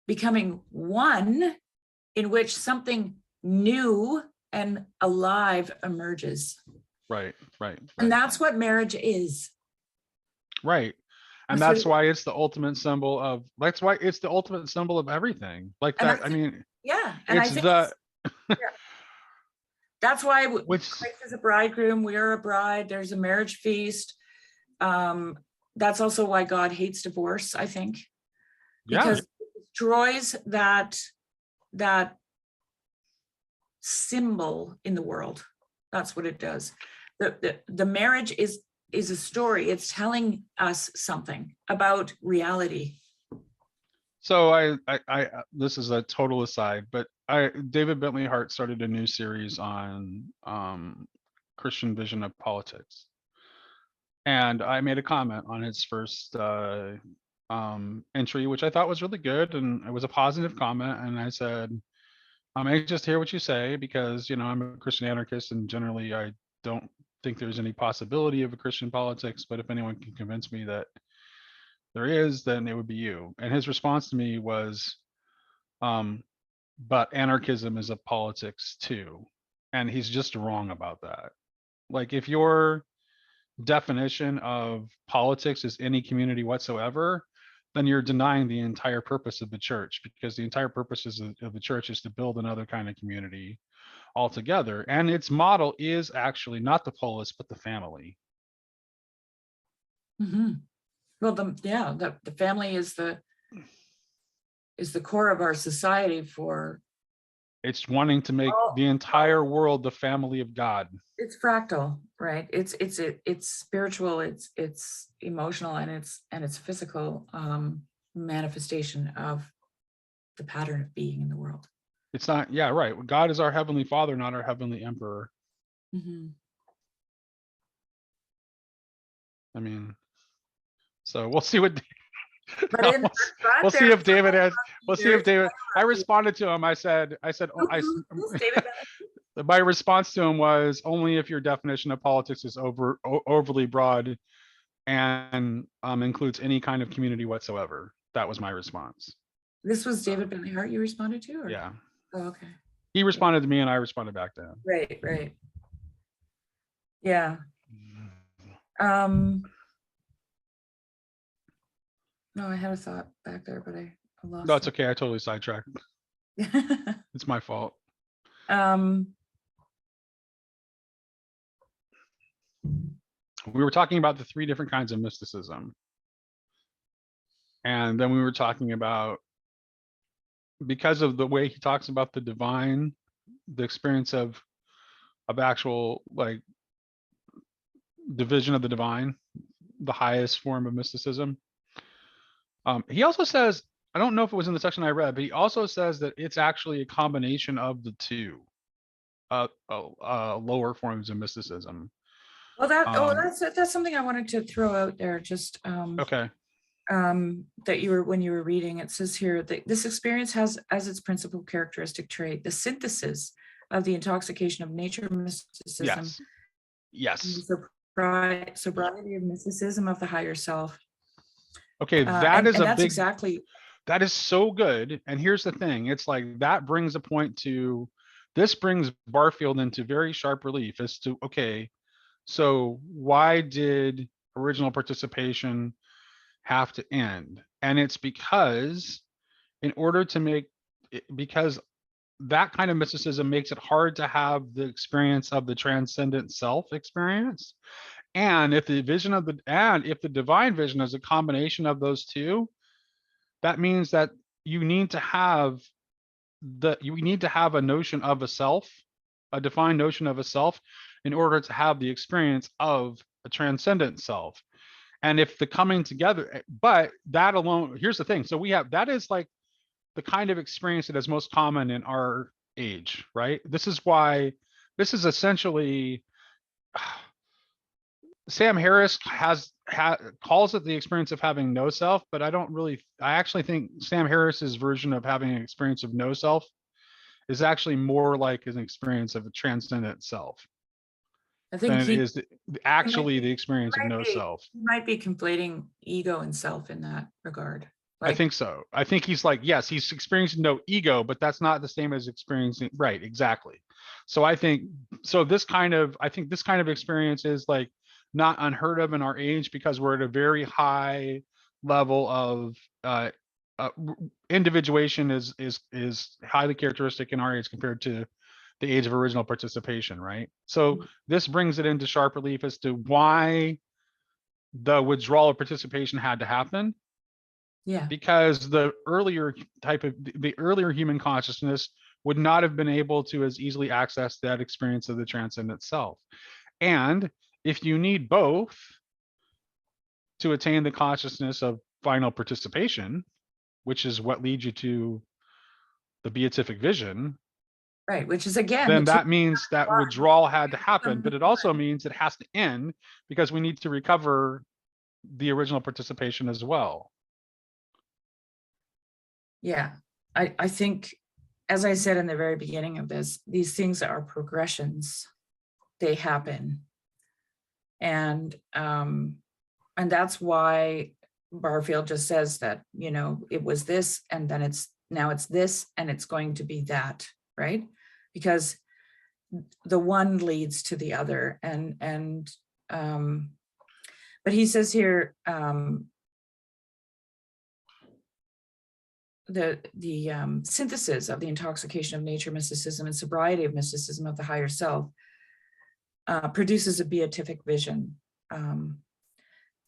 becoming one, in which something new and alive emerges. Right. And that's what marriage is. Right. And that's why it's the ultimate symbol of, that's why it's the ultimate symbol of everything. Like that. I mean, yeah. And I think that's why Christ is a bridegroom. We are a bride. There's a marriage feast. That's also why God hates divorce, I think, because it destroys that symbol in the world. That's what it does. The marriage is a story. It's telling us something about reality. So I this is a total aside, but David Bentley Hart started a new series on Christian vision of politics. And I made a comment on his first entry, which I thought was really good, and it was a positive comment. And I said, I'm anxious to hear what you say because, you know, I'm a Christian anarchist, and generally I don't think there's any possibility of a Christian politics. But if anyone can convince me that there is, then it would be you. And his response to me was, but anarchism is a politics too. And he's just wrong about that. Like, if your definition of politics is any community whatsoever, then you're denying the entire purpose of the church, because the entire purpose of the church is to build another kind of community altogether. And its model is actually not the polis, but the family. Mm-hmm. Well, the family is the core of our society. For it's wanting to make the entire world the family of God. It's fractal, right? It's spiritual, it's emotional, and it's physical manifestation of the pattern of being in the world. It's not, yeah, right. God is our heavenly Father, not our heavenly Emperor. Mm-hmm. I mean, so we'll see what. But we'll see if David has. We'll see if David. I responded to him. I said. My response to him was, only if your definition of politics is overly broad and includes any kind of community whatsoever. That was my response. This was David Bentley Hart you responded to? Or? Yeah. Oh, okay. He responded to me and I responded back to him. Right. Yeah. No, I had a thought back there, but I lost No, it's okay. I totally sidetracked. that. It's my fault. We were talking about the 3 different kinds of mysticism. And then we were talking about, because of the way he talks about the divine, the experience of actual like division of the divine, the highest form of mysticism. He also says, I don't know if it was in the section I read, but he also says that it's actually a combination of the two lower forms of mysticism. Well, that's something I wanted to throw out there. Just Okay. that when you were reading, it says here that this experience has as its principal characteristic trait the synthesis of the intoxication of nature mysticism. Yes. Sobriety of mysticism of the higher self. Okay, that is a that's big. Exactly. That is so good. And here's the thing: it's like that brings a point to. This brings Barfield into very sharp relief as to, okay, so why did original participation have to end? And it's because because that kind of mysticism makes it hard to have the experience of the transcendent self experience. And if the divine vision is a combination of those two, that means that you need to have a notion of a self, a defined notion of a self, in order to have the experience of a transcendent self. And if the coming together, but that alone, here's the thing. So that is like the kind of experience that is most common in our age, right? This is essentially, Sam Harris calls it the experience of having no self, but I actually think Sam Harris's version of having an experience of no self is actually more like an experience of a transcendent self I think than it he is actually the experience of no self. He might be conflating ego and self in that regard. I think so. I think he's like, yes, he's experiencing no ego, but that's not the same as experiencing, right, exactly. So I think this kind of experience is like not unheard of in our age, because we're at a very high level of individuation is highly characteristic in our age compared to the age of original participation, right? So this brings it into sharp relief as to why the withdrawal of participation had to happen. Yeah. Because the earlier human consciousness would not have been able to as easily access that experience of the transcendent self. And if you need both to attain the consciousness of final participation, which is what leads you to the beatific vision, right, which is again, then that means that withdrawal had to happen, but it also means it has to end because we need to recover the original participation as well. Yeah, I think, as I said in the very beginning of this, these things are progressions. They happen. And that's why Barfield just says that, it was this, and then now it's this, and it's going to be that, right? Because the one leads to the other. But he says here, the synthesis of the intoxication of nature mysticism and sobriety of mysticism of the higher self produces a beatific vision.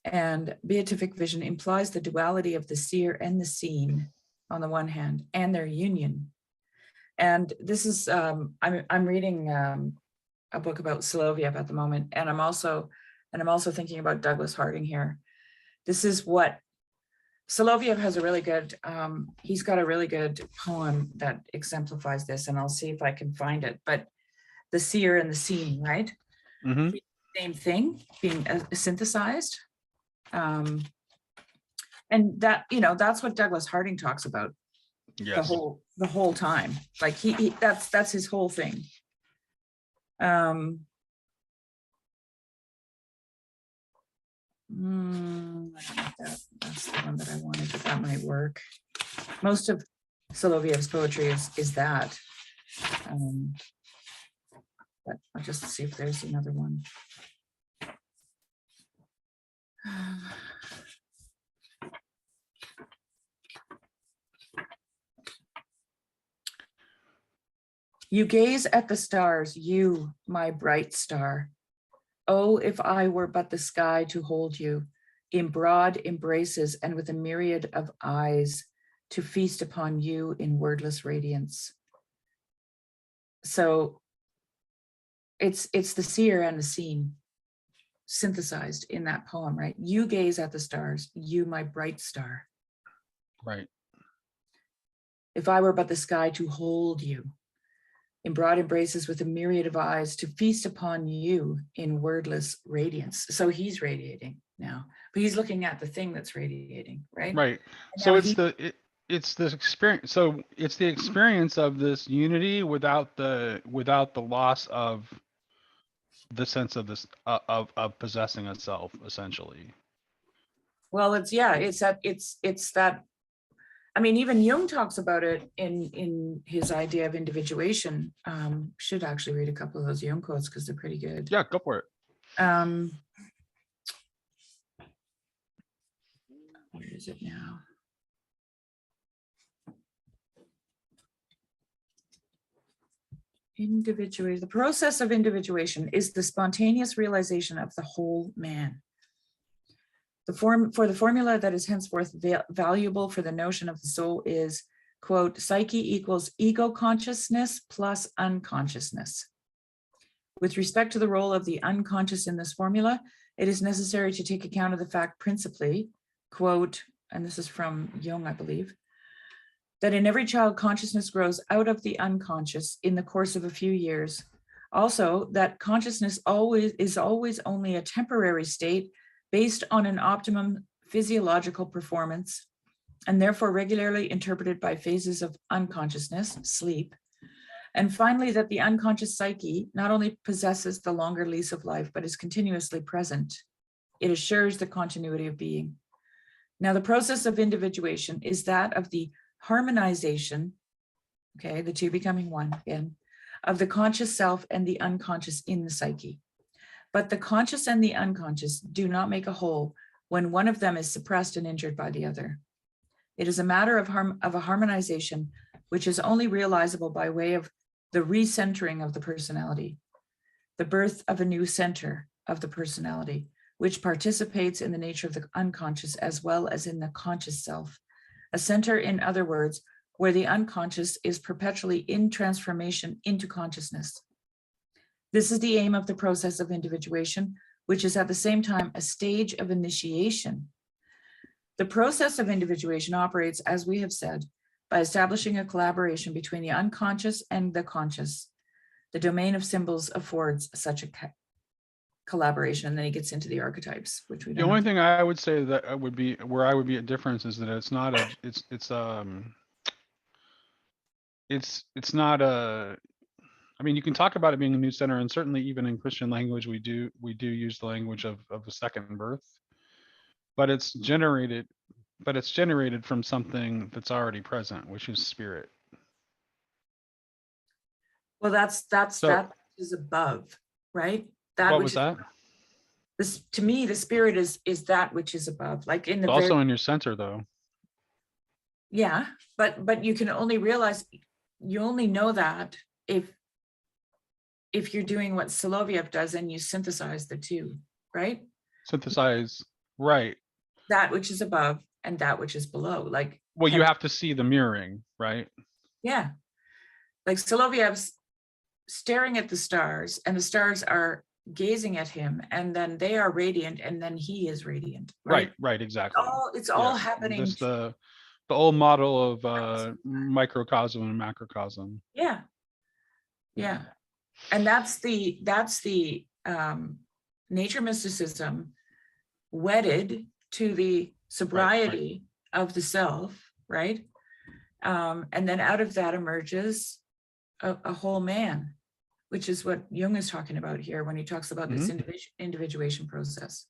And beatific vision implies the duality of the seer and the seen on the one hand, and their union. And this is, I'm reading a book about Soloviev at the moment, and I'm also thinking about Douglas Harding here. This is what Soloviev has he's got a really good poem that exemplifies this, and I'll see if I can find it. But the seer and the seen, right? Mm-hmm. Same thing, being synthesized. And that, that's what Douglas Harding talks about. Yes. The whole time. Like that's his whole thing. That's the one that I wanted, but that might work. Most of Soloviev's poetry is that. But I'll just see if there's another one. You gaze at the stars, you, my bright star. Oh, if I were but the sky to hold you in broad embraces and with a myriad of eyes to feast upon you in wordless radiance. So it's the seer and the seen synthesized in that poem, right? You gaze at the stars, you, my bright star. Right. If I were but the sky to hold you in broad embraces with a myriad of eyes to feast upon you in wordless radiance. So he's radiating now, but he's looking at the thing that's radiating, right? Right. And So now it's the experience. So it's the experience of this unity without the loss of the sense of this of possessing itself, essentially. well, it's that. I mean, even Jung talks about it in his idea of individuation. Should actually read a couple of those Jung quotes because they're pretty good. Yeah, go for it. Where is it now? Individuation. The process of individuation is the spontaneous realization of the whole man. For the formula that is henceforth valuable for the notion of the soul is, quote, psyche equals ego consciousness plus unconsciousness. With respect to the role of the unconscious in this formula, it is necessary to take account of the fact principally, quote, and this is from Jung, I believe, that in every child consciousness grows out of the unconscious in the course of a few years. Also, that consciousness is always only a temporary state based on an optimum physiological performance, and therefore regularly interpreted by phases of unconsciousness, sleep. And finally, that the unconscious psyche not only possesses the longer lease of life, but is continuously present. It assures the continuity of being. Now, the process of individuation is that of the harmonization, okay, the two becoming one again, of the conscious self and the unconscious in the psyche. But the conscious and the unconscious do not make a whole when one of them is suppressed and injured by the other. It is a matter of a harmonization which is only realizable by way of the recentering of the personality, the birth of a new center of the personality, which participates in the nature of the unconscious as well as in the conscious self. A center, in other words, where the unconscious is perpetually in transformation into consciousness. This is the aim of the process of individuation, which is at the same time a stage of initiation. The process of individuation operates, as we have said, by establishing a collaboration between the unconscious and the conscious. The domain of symbols affords such a collaboration. And then he gets into the archetypes, which we The don't only have. thing I would say that I would be where I would be at difference is that it's not a it's not a, I mean, you can talk about it being a new center, and certainly even in Christian language we do use the language of a second birth, but it's generated from something that's already present, which is spirit. Well, that's So that is above, right? That what which was is that? this, to me, the spirit is that which is above, like in the It's very, also in your center though. yeah, but you can only realize, you only know that if you're doing what Soloviev does and you synthesize the two, right? Synthesize, right. That which is above and that which is below, like, Well, you have to see the mirroring, right? yeah, like Soloviev's staring at the stars and the stars are gazing at him, and then they are radiant, and then he is radiant, right? Right, exactly. It's all Yeah, happening. this the old model of microcosm and macrocosm. Yeah. And that's the nature mysticism wedded to the sobriety of the self, right? And then out of that emerges a whole man, which is what Jung is talking about here when he talks about this individuation process.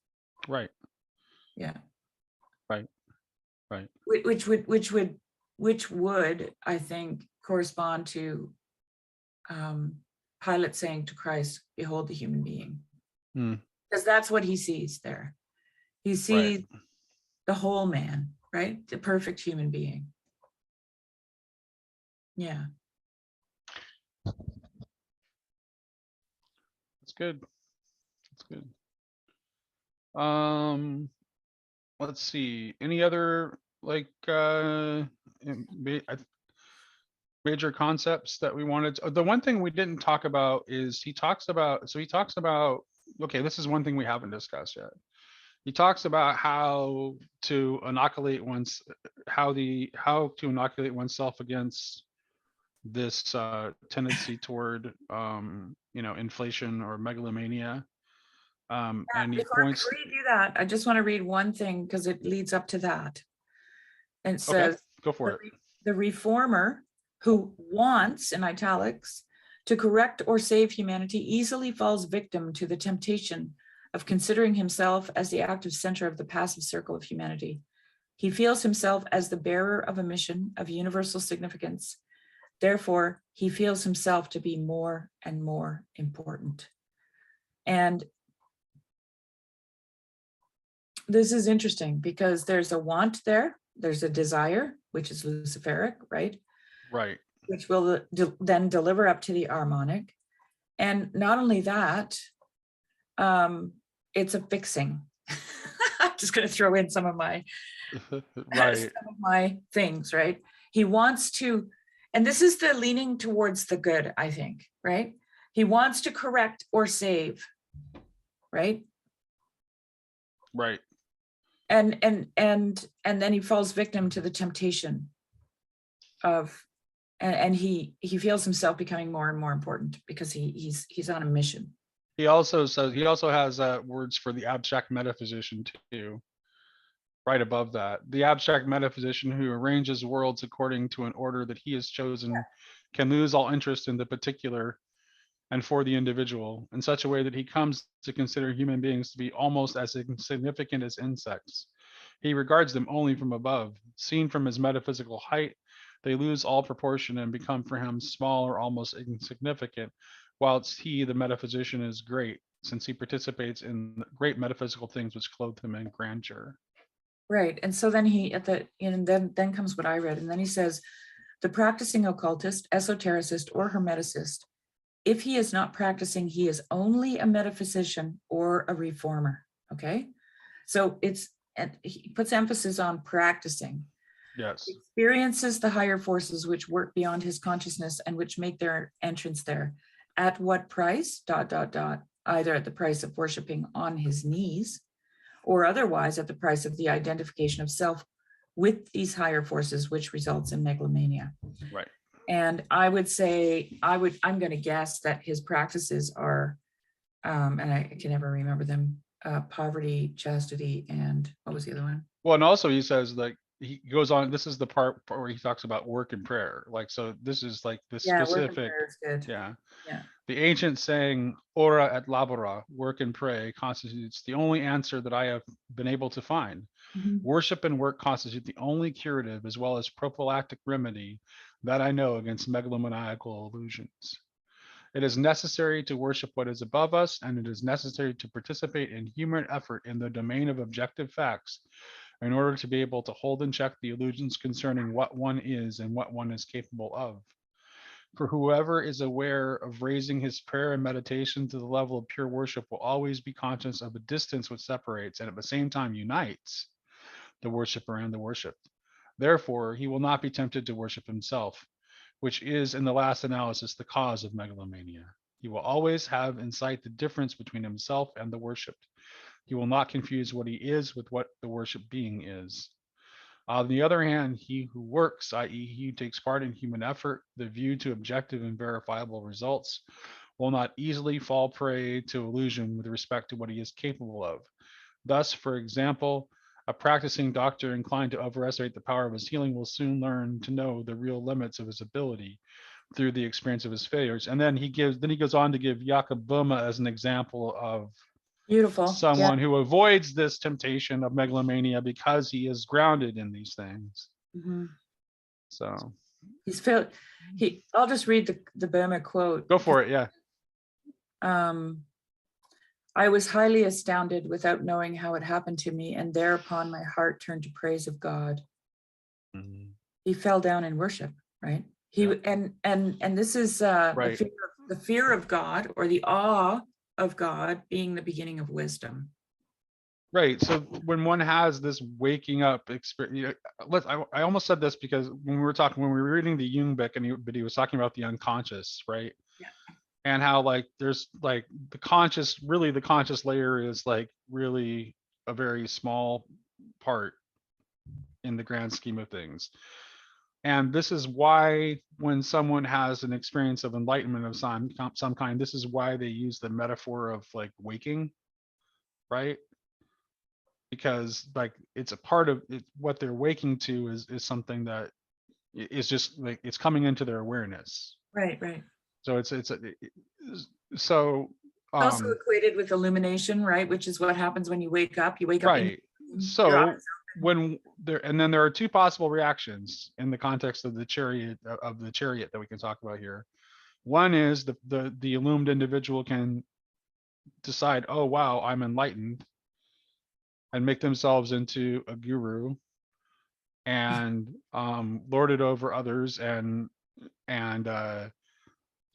Right. Yeah. Right. Which would, I think, correspond to Pilate saying to Christ, "Behold the human being," because that's what he sees there. He sees the whole man, right? The perfect human being. Yeah. good. That's good. Let's see. Any other like major concepts that we wanted the one thing we didn't talk about is he talks about okay, this is one thing we haven't discussed yet. He talks about how to inoculate oneself against this tendency toward inflation or megalomania. And he points. Before you do that, I just want to read one thing because it leads up to that. And it says, okay, go for it. The reformer who wants, in italics, to correct or save humanity easily falls victim to the temptation of considering himself as the active center of the passive circle of humanity. He feels himself as the bearer of a mission of universal significance. Therefore, he feels himself to be more and more important. And this is interesting because there's a want there, there's a desire, which is Luciferic, right? Right. Which will then deliver up to the harmonic. And not only that, it's a fixing. I'm just going to throw in some of my right. some of my things, right? He wants to, and this is the leaning towards the good, I think, right? He wants to correct or save, right? Right. And then he falls victim to the temptation of, and he feels himself becoming more and more important because he's on a mission. He also has words for the abstract metaphysician too. Right above that, the abstract metaphysician who arranges worlds according to an order that he has chosen can lose all interest in the particular and for the individual in such a way that he comes to consider human beings to be almost as insignificant as insects. He regards them only from above. Seen from his metaphysical height, they lose all proportion and become for him small or almost insignificant, whilst he, the metaphysician, is great, since he participates in great metaphysical things which clothe him in grandeur. Right. And so then then comes what I read. And then he says, the practicing occultist, esotericist, or hermeticist, if he is not practicing, he is only a metaphysician or a reformer. Okay. So he puts emphasis on practicing. Yes. He experiences the higher forces which work beyond his consciousness and which make their entrance there. At what price? ... Either at the price of worshiping on his knees, or otherwise at the price of the identification of self with these higher forces, which results in megalomania. Right. And I would say, I'm going to guess that his practices are, and I can never remember them, poverty, chastity, and what was the other one? Well, and also he says, like, he goes on, this is the part where he talks about work and prayer. Like, so this is like the specific, work and prayer is good. Yeah. Yeah. The ancient saying, ora et labora, work and pray, constitutes the only answer that I have been able to find. Mm-hmm. Worship and work constitute the only curative as well as prophylactic remedy that I know against megalomaniacal illusions. It is necessary to worship what is above us, and it is necessary to participate in human effort in the domain of objective facts in order to be able to hold in check the illusions concerning what one is and what one is capable of. For whoever is aware of raising his prayer and meditation to the level of pure worship will always be conscious of a distance which separates and at the same time unites the worshiper and the worshipped. Therefore, he will not be tempted to worship himself, which is in the last analysis the cause of megalomania. He will always have in sight the difference between himself and the worshipped. He will not confuse what he is with what the worshiped being is. On the other hand, he who works, i.e., he who takes part in human effort, the view to objective and verifiable results, will not easily fall prey to illusion with respect to what he is capable of. Thus, for example, a practicing doctor inclined to overestimate the power of his healing will soon learn to know the real limits of his ability through the experience of his failures. And then he goes on to give Jakob Böhme as an example of Beautiful. someone who avoids this temptation of megalomania because he is grounded in these things. Mm-hmm. So I'll just read the Böhme quote. Go for it. Yeah. I was highly astounded without knowing how it happened to me, and thereupon my heart turned to praise of God. Mm-hmm. He fell down in worship, right? And this is right. the fear of God, or the awe of God being the beginning of wisdom. Right. So when one has this waking up experience, I almost said this because when we were reading the Jung book, but he was talking about the unconscious, right? Yeah. And how like there's like the conscious layer is like really a very small part in the grand scheme of things. And this is why when someone has an experience of enlightenment of some kind, this is why they use the metaphor of like waking, right? Because like it's a part of it, what they're waking to is something that is just like it's coming into their awareness. Right, right. So so Also equated with illumination, right? Which is what happens when you wake up. You wake up in right. your So eyes. when there, and then there are two possible reactions in the context of the chariot that we can talk about here. One is the illumined individual can decide, oh wow, I'm enlightened, and make themselves into a guru and lord it over others and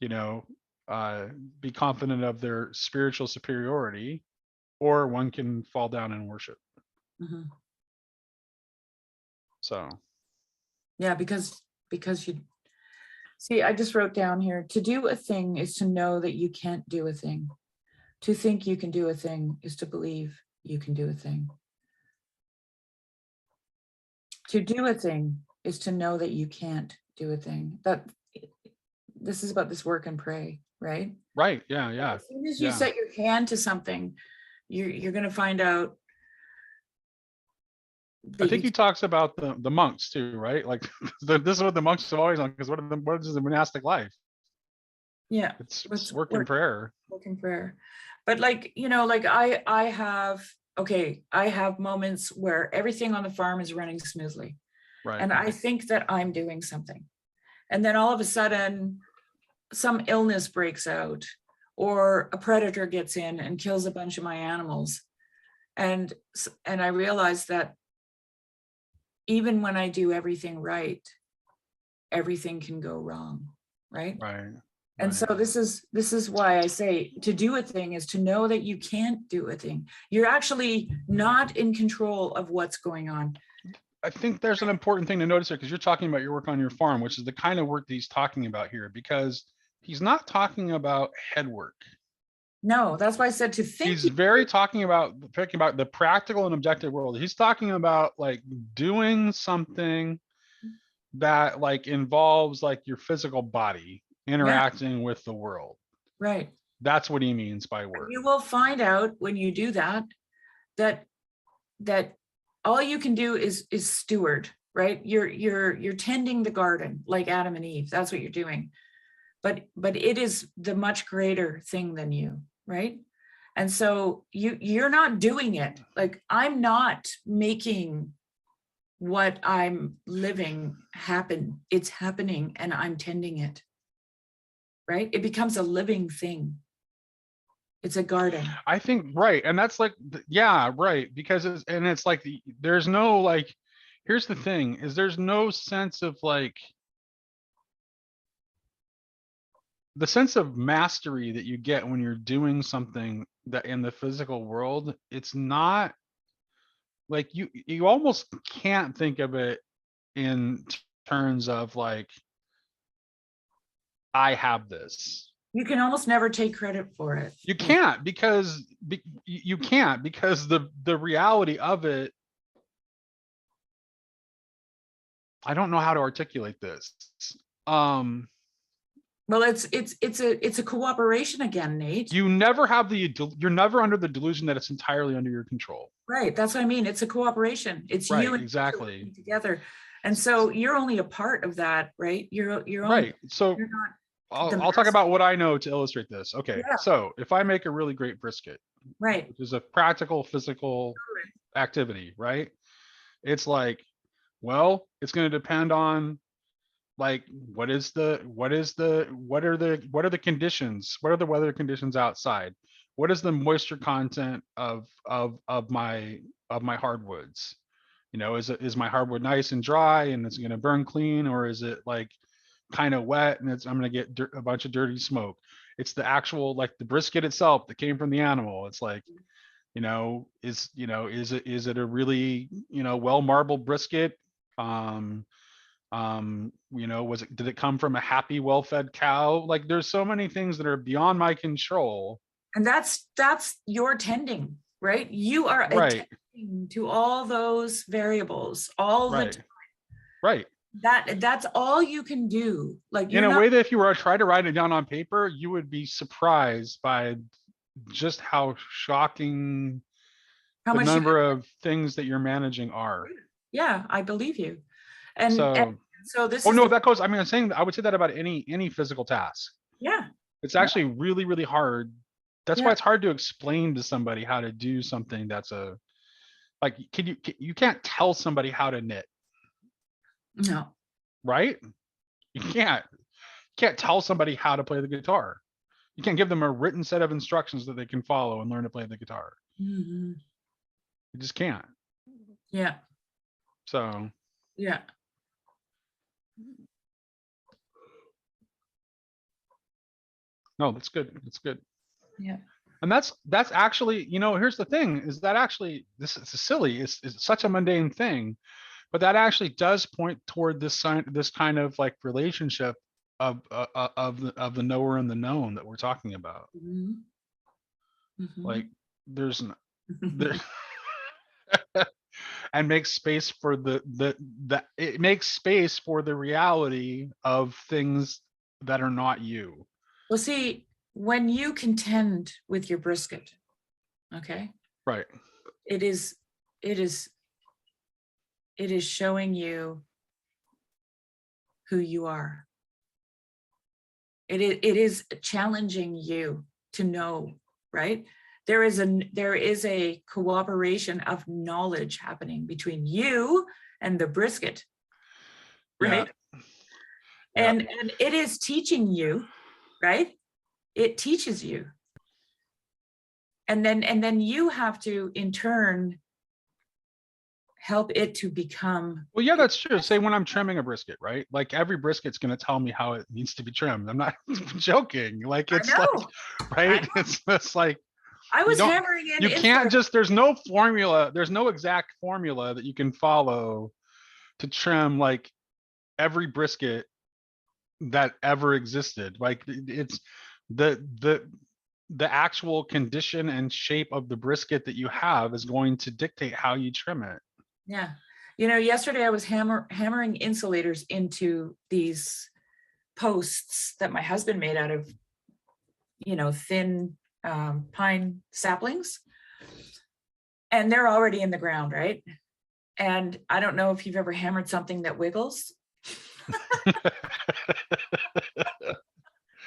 you know be confident of their spiritual superiority, or one can fall down and worship. Mhm. So Yeah, because you see, I just wrote down here, to do a thing is to know that you can't do a thing. To think you can do a thing is to believe you can do a thing. To do a thing is to know that you can't do a thing. That this is about this work and pray, right? right, yeah. As soon as you set your hand to something, you're going to find out. I think he talks about the monks too, right? Like this is what the monks have always done, because what is the monastic life? Yeah, It's work and prayer. Work and prayer. But like, like I have moments where everything on the farm is running smoothly. Right. And I think that I'm doing something. And then all of a sudden, some illness breaks out, or a predator gets in and kills a bunch of my animals. And I realize that even when I do everything right, everything can go wrong, right? Right. And so this is why I say to do a thing is to know that you can't do a thing. You're actually not in control of what's going on. I think there's an important thing to notice here, because you're talking about your work on your farm, which is the kind of work that he's talking about here, because he's not talking about head work. No, that's why I said to think. He's very talking about the practical and objective world. He's talking about like doing something that like involves like your physical body interacting with the world. Right. That's what he means by work. You will find out when you do that all you can do is steward, right? You're tending the garden like Adam and Eve. That's what you're doing. But it is the much greater thing than you, right? And so you're not doing it. Like I'm not making what I'm living happen. It's happening and I'm tending it, right? It becomes a living thing. It's a garden. I think, right. And that's like, yeah, right. Because it's like, there's no like, here's the thing is there's no sense of like, the sense of mastery that you get when you're doing something that in the physical world, it's not like you almost can't think of it in terms of like, I have this. You can almost never take credit for it. You can't, because you can't, because the reality of it, I don't know how to articulate this. Well, it's a cooperation again, Nate. You never have you're never under the delusion that it's entirely under your control. Right. That's what I mean. It's a cooperation. It's right, you and exactly together. And so you're only a part of that, right? You're right. So you're not I'll talk about what I know to illustrate this. Okay. Yeah. So if I make a really great brisket, right, which is a practical physical activity, right? It's like, well, it's going to depend on like what are the conditions, what are the weather conditions outside, what is the moisture content of my hardwoods, is my hardwood nice and dry and it's going to burn clean, or is it like kind of wet and I'm going to get a bunch of dirty smoke? it's the actual, like the brisket itself that came from the animal. It's like, is it a really, well marbled brisket? Did it come from a happy, well-fed cow? Like there's so many things that are beyond my control. And that's your tending, right? You are Right. attending to all those variables all the Right. time. Right. That's all you can do. Like In a way that if you were to try to write it down on paper, you would be surprised by just how shocking how the much number of things that you're managing are. yeah, I believe you. And so this oh is no, that goes, I mean, I'm saying, I would say that about any physical task. yeah. It's actually really, really hard. That's why Yeah. it's hard to explain to somebody how to do something that's like, you can't tell somebody how to knit, No. right? You can't tell somebody how to play the guitar. You can't give them a written set of instructions that they can follow and learn to play the guitar. Mm-hmm. You just can't. Yeah. So Yeah. no, that's good. That's good. Yeah. And that's actually, here's the thing, is that actually, this is silly, it's such a mundane thing, but that actually does point toward this kind of like relationship of the knower and the known that we're talking about. Mm-hmm. Mm-hmm. Like there's there and makes space for it makes space for the reality of things that are not you. Well, see, when you contend with your brisket, okay, Right. it is showing you who you are. It is challenging you to know, right? There is a cooperation of knowledge happening between you and the brisket, right? Yeah. And it is teaching you, right? It teaches you. And then you have to in turn help it to become. Well, yeah, that's true. Say when I'm trimming a brisket, right? Like every brisket's going to tell me how it needs to be trimmed. I'm not joking. Like it's like, right? It's like, I was hammering in. You can't just, there's no formula. There's no exact formula that you can follow to trim like every brisket that ever existed. Like it's the actual condition and shape of the brisket that you have is going to dictate how you trim it. Yeah. Yesterday I was hammering insulators into these posts that my husband made out of, thin pine saplings. And they're already in the ground, right? And I don't know if you've ever hammered something that wiggles.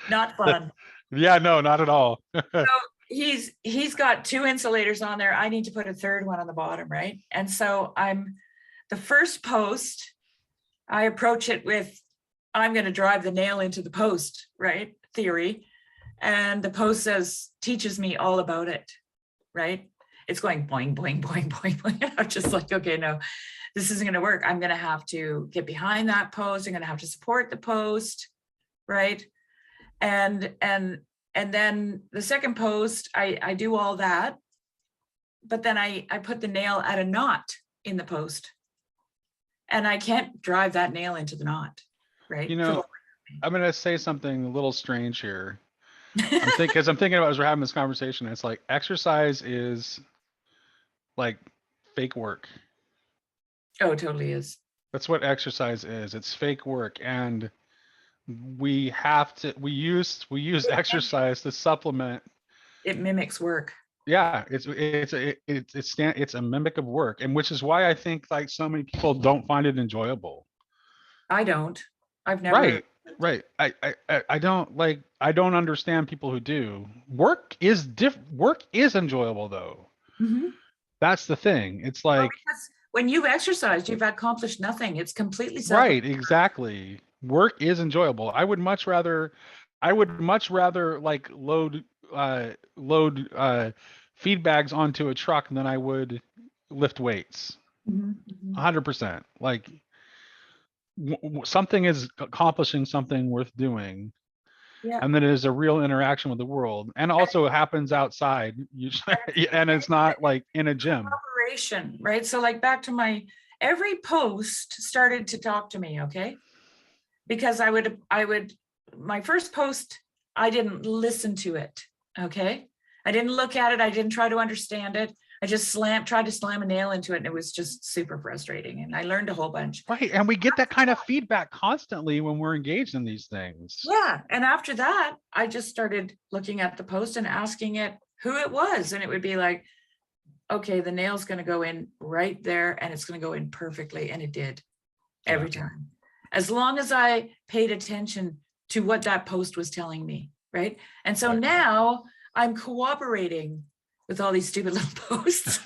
Not fun. Yeah, no, not at all. So he's got 2 insulators on there. I need to put a 3rd one on the bottom, right? And so the first post, I approach it with, I'm going to drive the nail into the post, right? Theory. And the post teaches me all about it, right? It's going boing, boing, boing, boing, boing. And I'm just like, okay, no, this isn't going to work. I'm going to have to get behind that post. I'm going to have to support the post, right? And then the second post, I do all that, but then I put the nail at a knot in the post, and I can't drive that nail into the knot, right? I'm going to say something a little strange here. I'm thinking about as we're having this conversation, it's like exercise is like fake work. Oh, it totally is. That's what exercise is. It's fake work, and we use exercise to supplement. It mimics work. Yeah, it's a mimic of work, and which is why I think like so many people don't find it enjoyable. I don't. I've never. Right. I don't understand people who do. Work is enjoyable though. Mm-hmm. That's the thing. It's like, because when you've exercised, you've accomplished nothing. It's completely separate. Right, exactly. Work is enjoyable. I would much rather like load feed bags onto a truck than I would lift weights. 100%. Like something is accomplishing something worth doing. Yeah. and then it is a real interaction with the world, and also it happens outside usually, and it's not like in a gym. Operation, right? So like back to every post started to talk to me, okay? Because I would, my first post, I didn't listen to it, okay? I didn't look at it. I didn't try to understand it. I just tried to slam a nail into it, and it was just super frustrating. And I learned a whole bunch. Right, and we get that kind of feedback constantly when we're engaged in these things. Yeah, and after that, I just started looking at the post and asking it who it was, and it would be like, okay, the nail's going to go in right there, and it's going to go in perfectly, and it did every time. As long as I paid attention to what that post was telling me, right? And so now I'm cooperating with all these stupid little posts.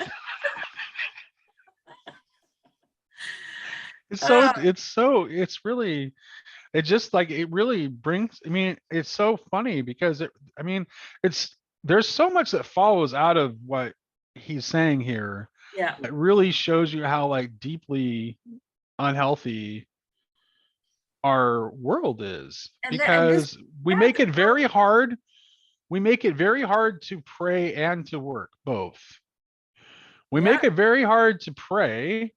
It's really, it just like, it really brings, I mean, it's so funny because there's so much that follows out of what he's saying here. Yeah. It really shows you how like deeply unhealthy our world is, because we make it very hard. We make it very hard to pray and to work both. We make it very hard to pray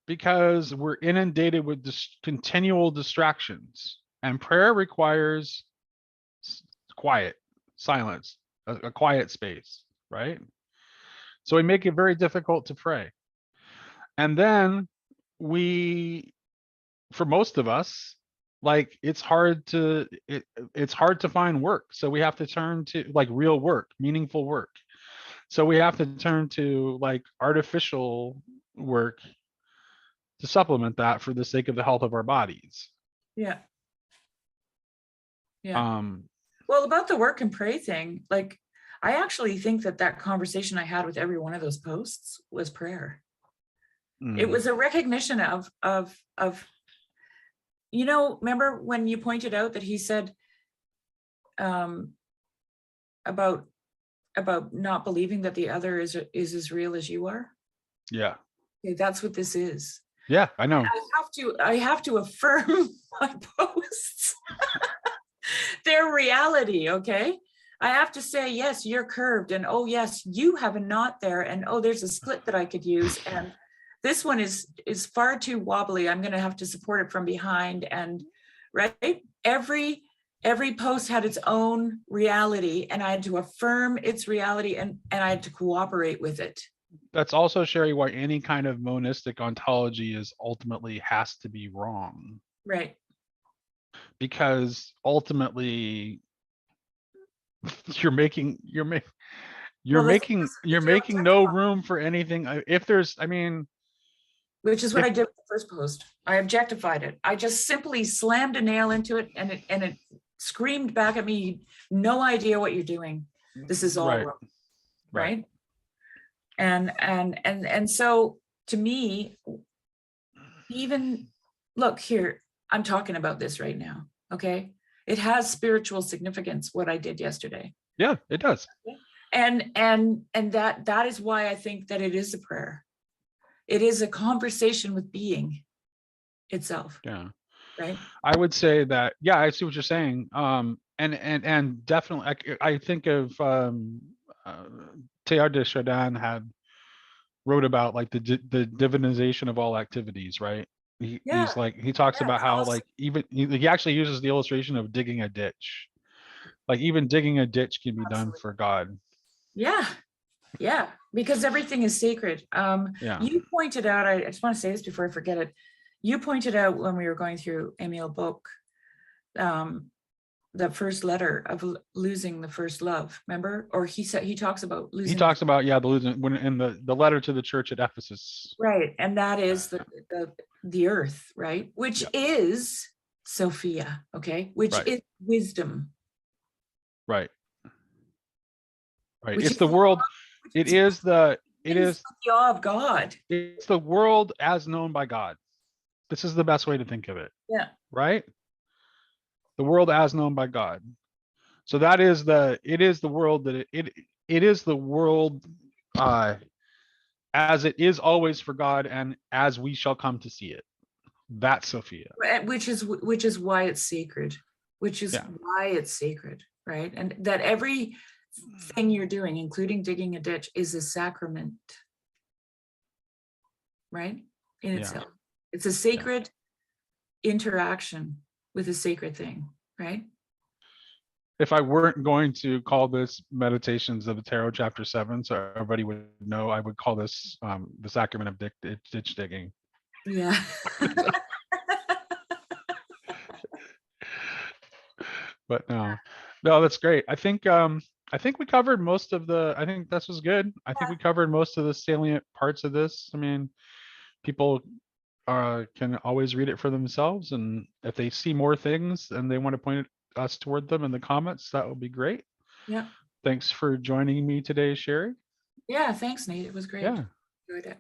because we're inundated with continual distractions, and prayer requires quiet, silence, a quiet space, right? So we make it very difficult to pray. And then for most of us, like it's hard to find work. So we have to turn to like real work, meaningful work. So we have to turn to like artificial work to supplement that for the sake of the health of our bodies. Yeah. Yeah. Well, about the work and pray thing, like I actually think that conversation I had with every one of those posts was prayer. It was a recognition of, you know, remember when you pointed out that he said about not believing that the other is as real as you are? Yeah. Okay, that's what this is. Yeah, I know. I have to affirm my posts. Their reality, okay? I have to say, yes, you're curved, and oh yes, you have a knot there, and oh, there's a split that I could use, and this one is far too wobbly. I'm going to have to support it from behind, and right? Every post had its own reality, and I had to affirm its reality, and I had to cooperate with it. That's also, Shari, why any kind of monistic ontology is ultimately has to be wrong. Right. Because ultimately you're making no room for anything. If there's, I mean, which is what I did with the first post. I objectified it. I just simply slammed a nail into it, and it screamed back at me, no idea what you're doing. This is all wrong. Right. And so to me, even look here, I'm talking about this right now. Okay. It has spiritual significance, what I did yesterday. Yeah, it does. And that is why I think that it is a prayer. It is a conversation with being itself. Yeah. Right. I would say that, yeah, I see what you're saying. And definitely, I think of Teilhard de Chardin wrote about like the divinization of all activities, right? He's like, he talks about how like even he actually uses the illustration of digging a ditch. Like even digging a ditch can be done for God. Yeah. Yeah, because everything is sacred. You pointed out, I just want to say this before I forget it. You pointed out when we were going through Emile Book, the first letter of losing the first love, remember? Or he talks about losing. He talks about, the losing when in the letter to the church at Ephesus. Right. And that is the earth, right? Which is Sophia, okay? Which is wisdom. Right. Right. It's the world. It is the awe of God. It's the world as known by God. This is the best way to think of it. Yeah. Right? The world as known by God. So that is it is the world that it is the world as it is always for God and as we shall come to see it. That's Sophia. Which is why it's sacred. which is Yeah. why it's sacred, right? And that every thing you're doing, including digging a ditch, is a sacrament, right? In Yeah. itself. It's a sacred interaction with a sacred thing, right? If I weren't going to call this Meditations of the Tarot Chapter 7, so everybody would know, I would call this the Sacrament of Ditch Digging. Yeah. But no, that's great. I think we covered most of the. I think this was good. I think we covered most of the salient parts of this. I mean, people can always read it for themselves, and if they see more things and they want to point us toward them in the comments, that would be great. Yeah. Thanks for joining me today, Shari. Yeah. Thanks, Nate. It was great. Yeah. Enjoyed it.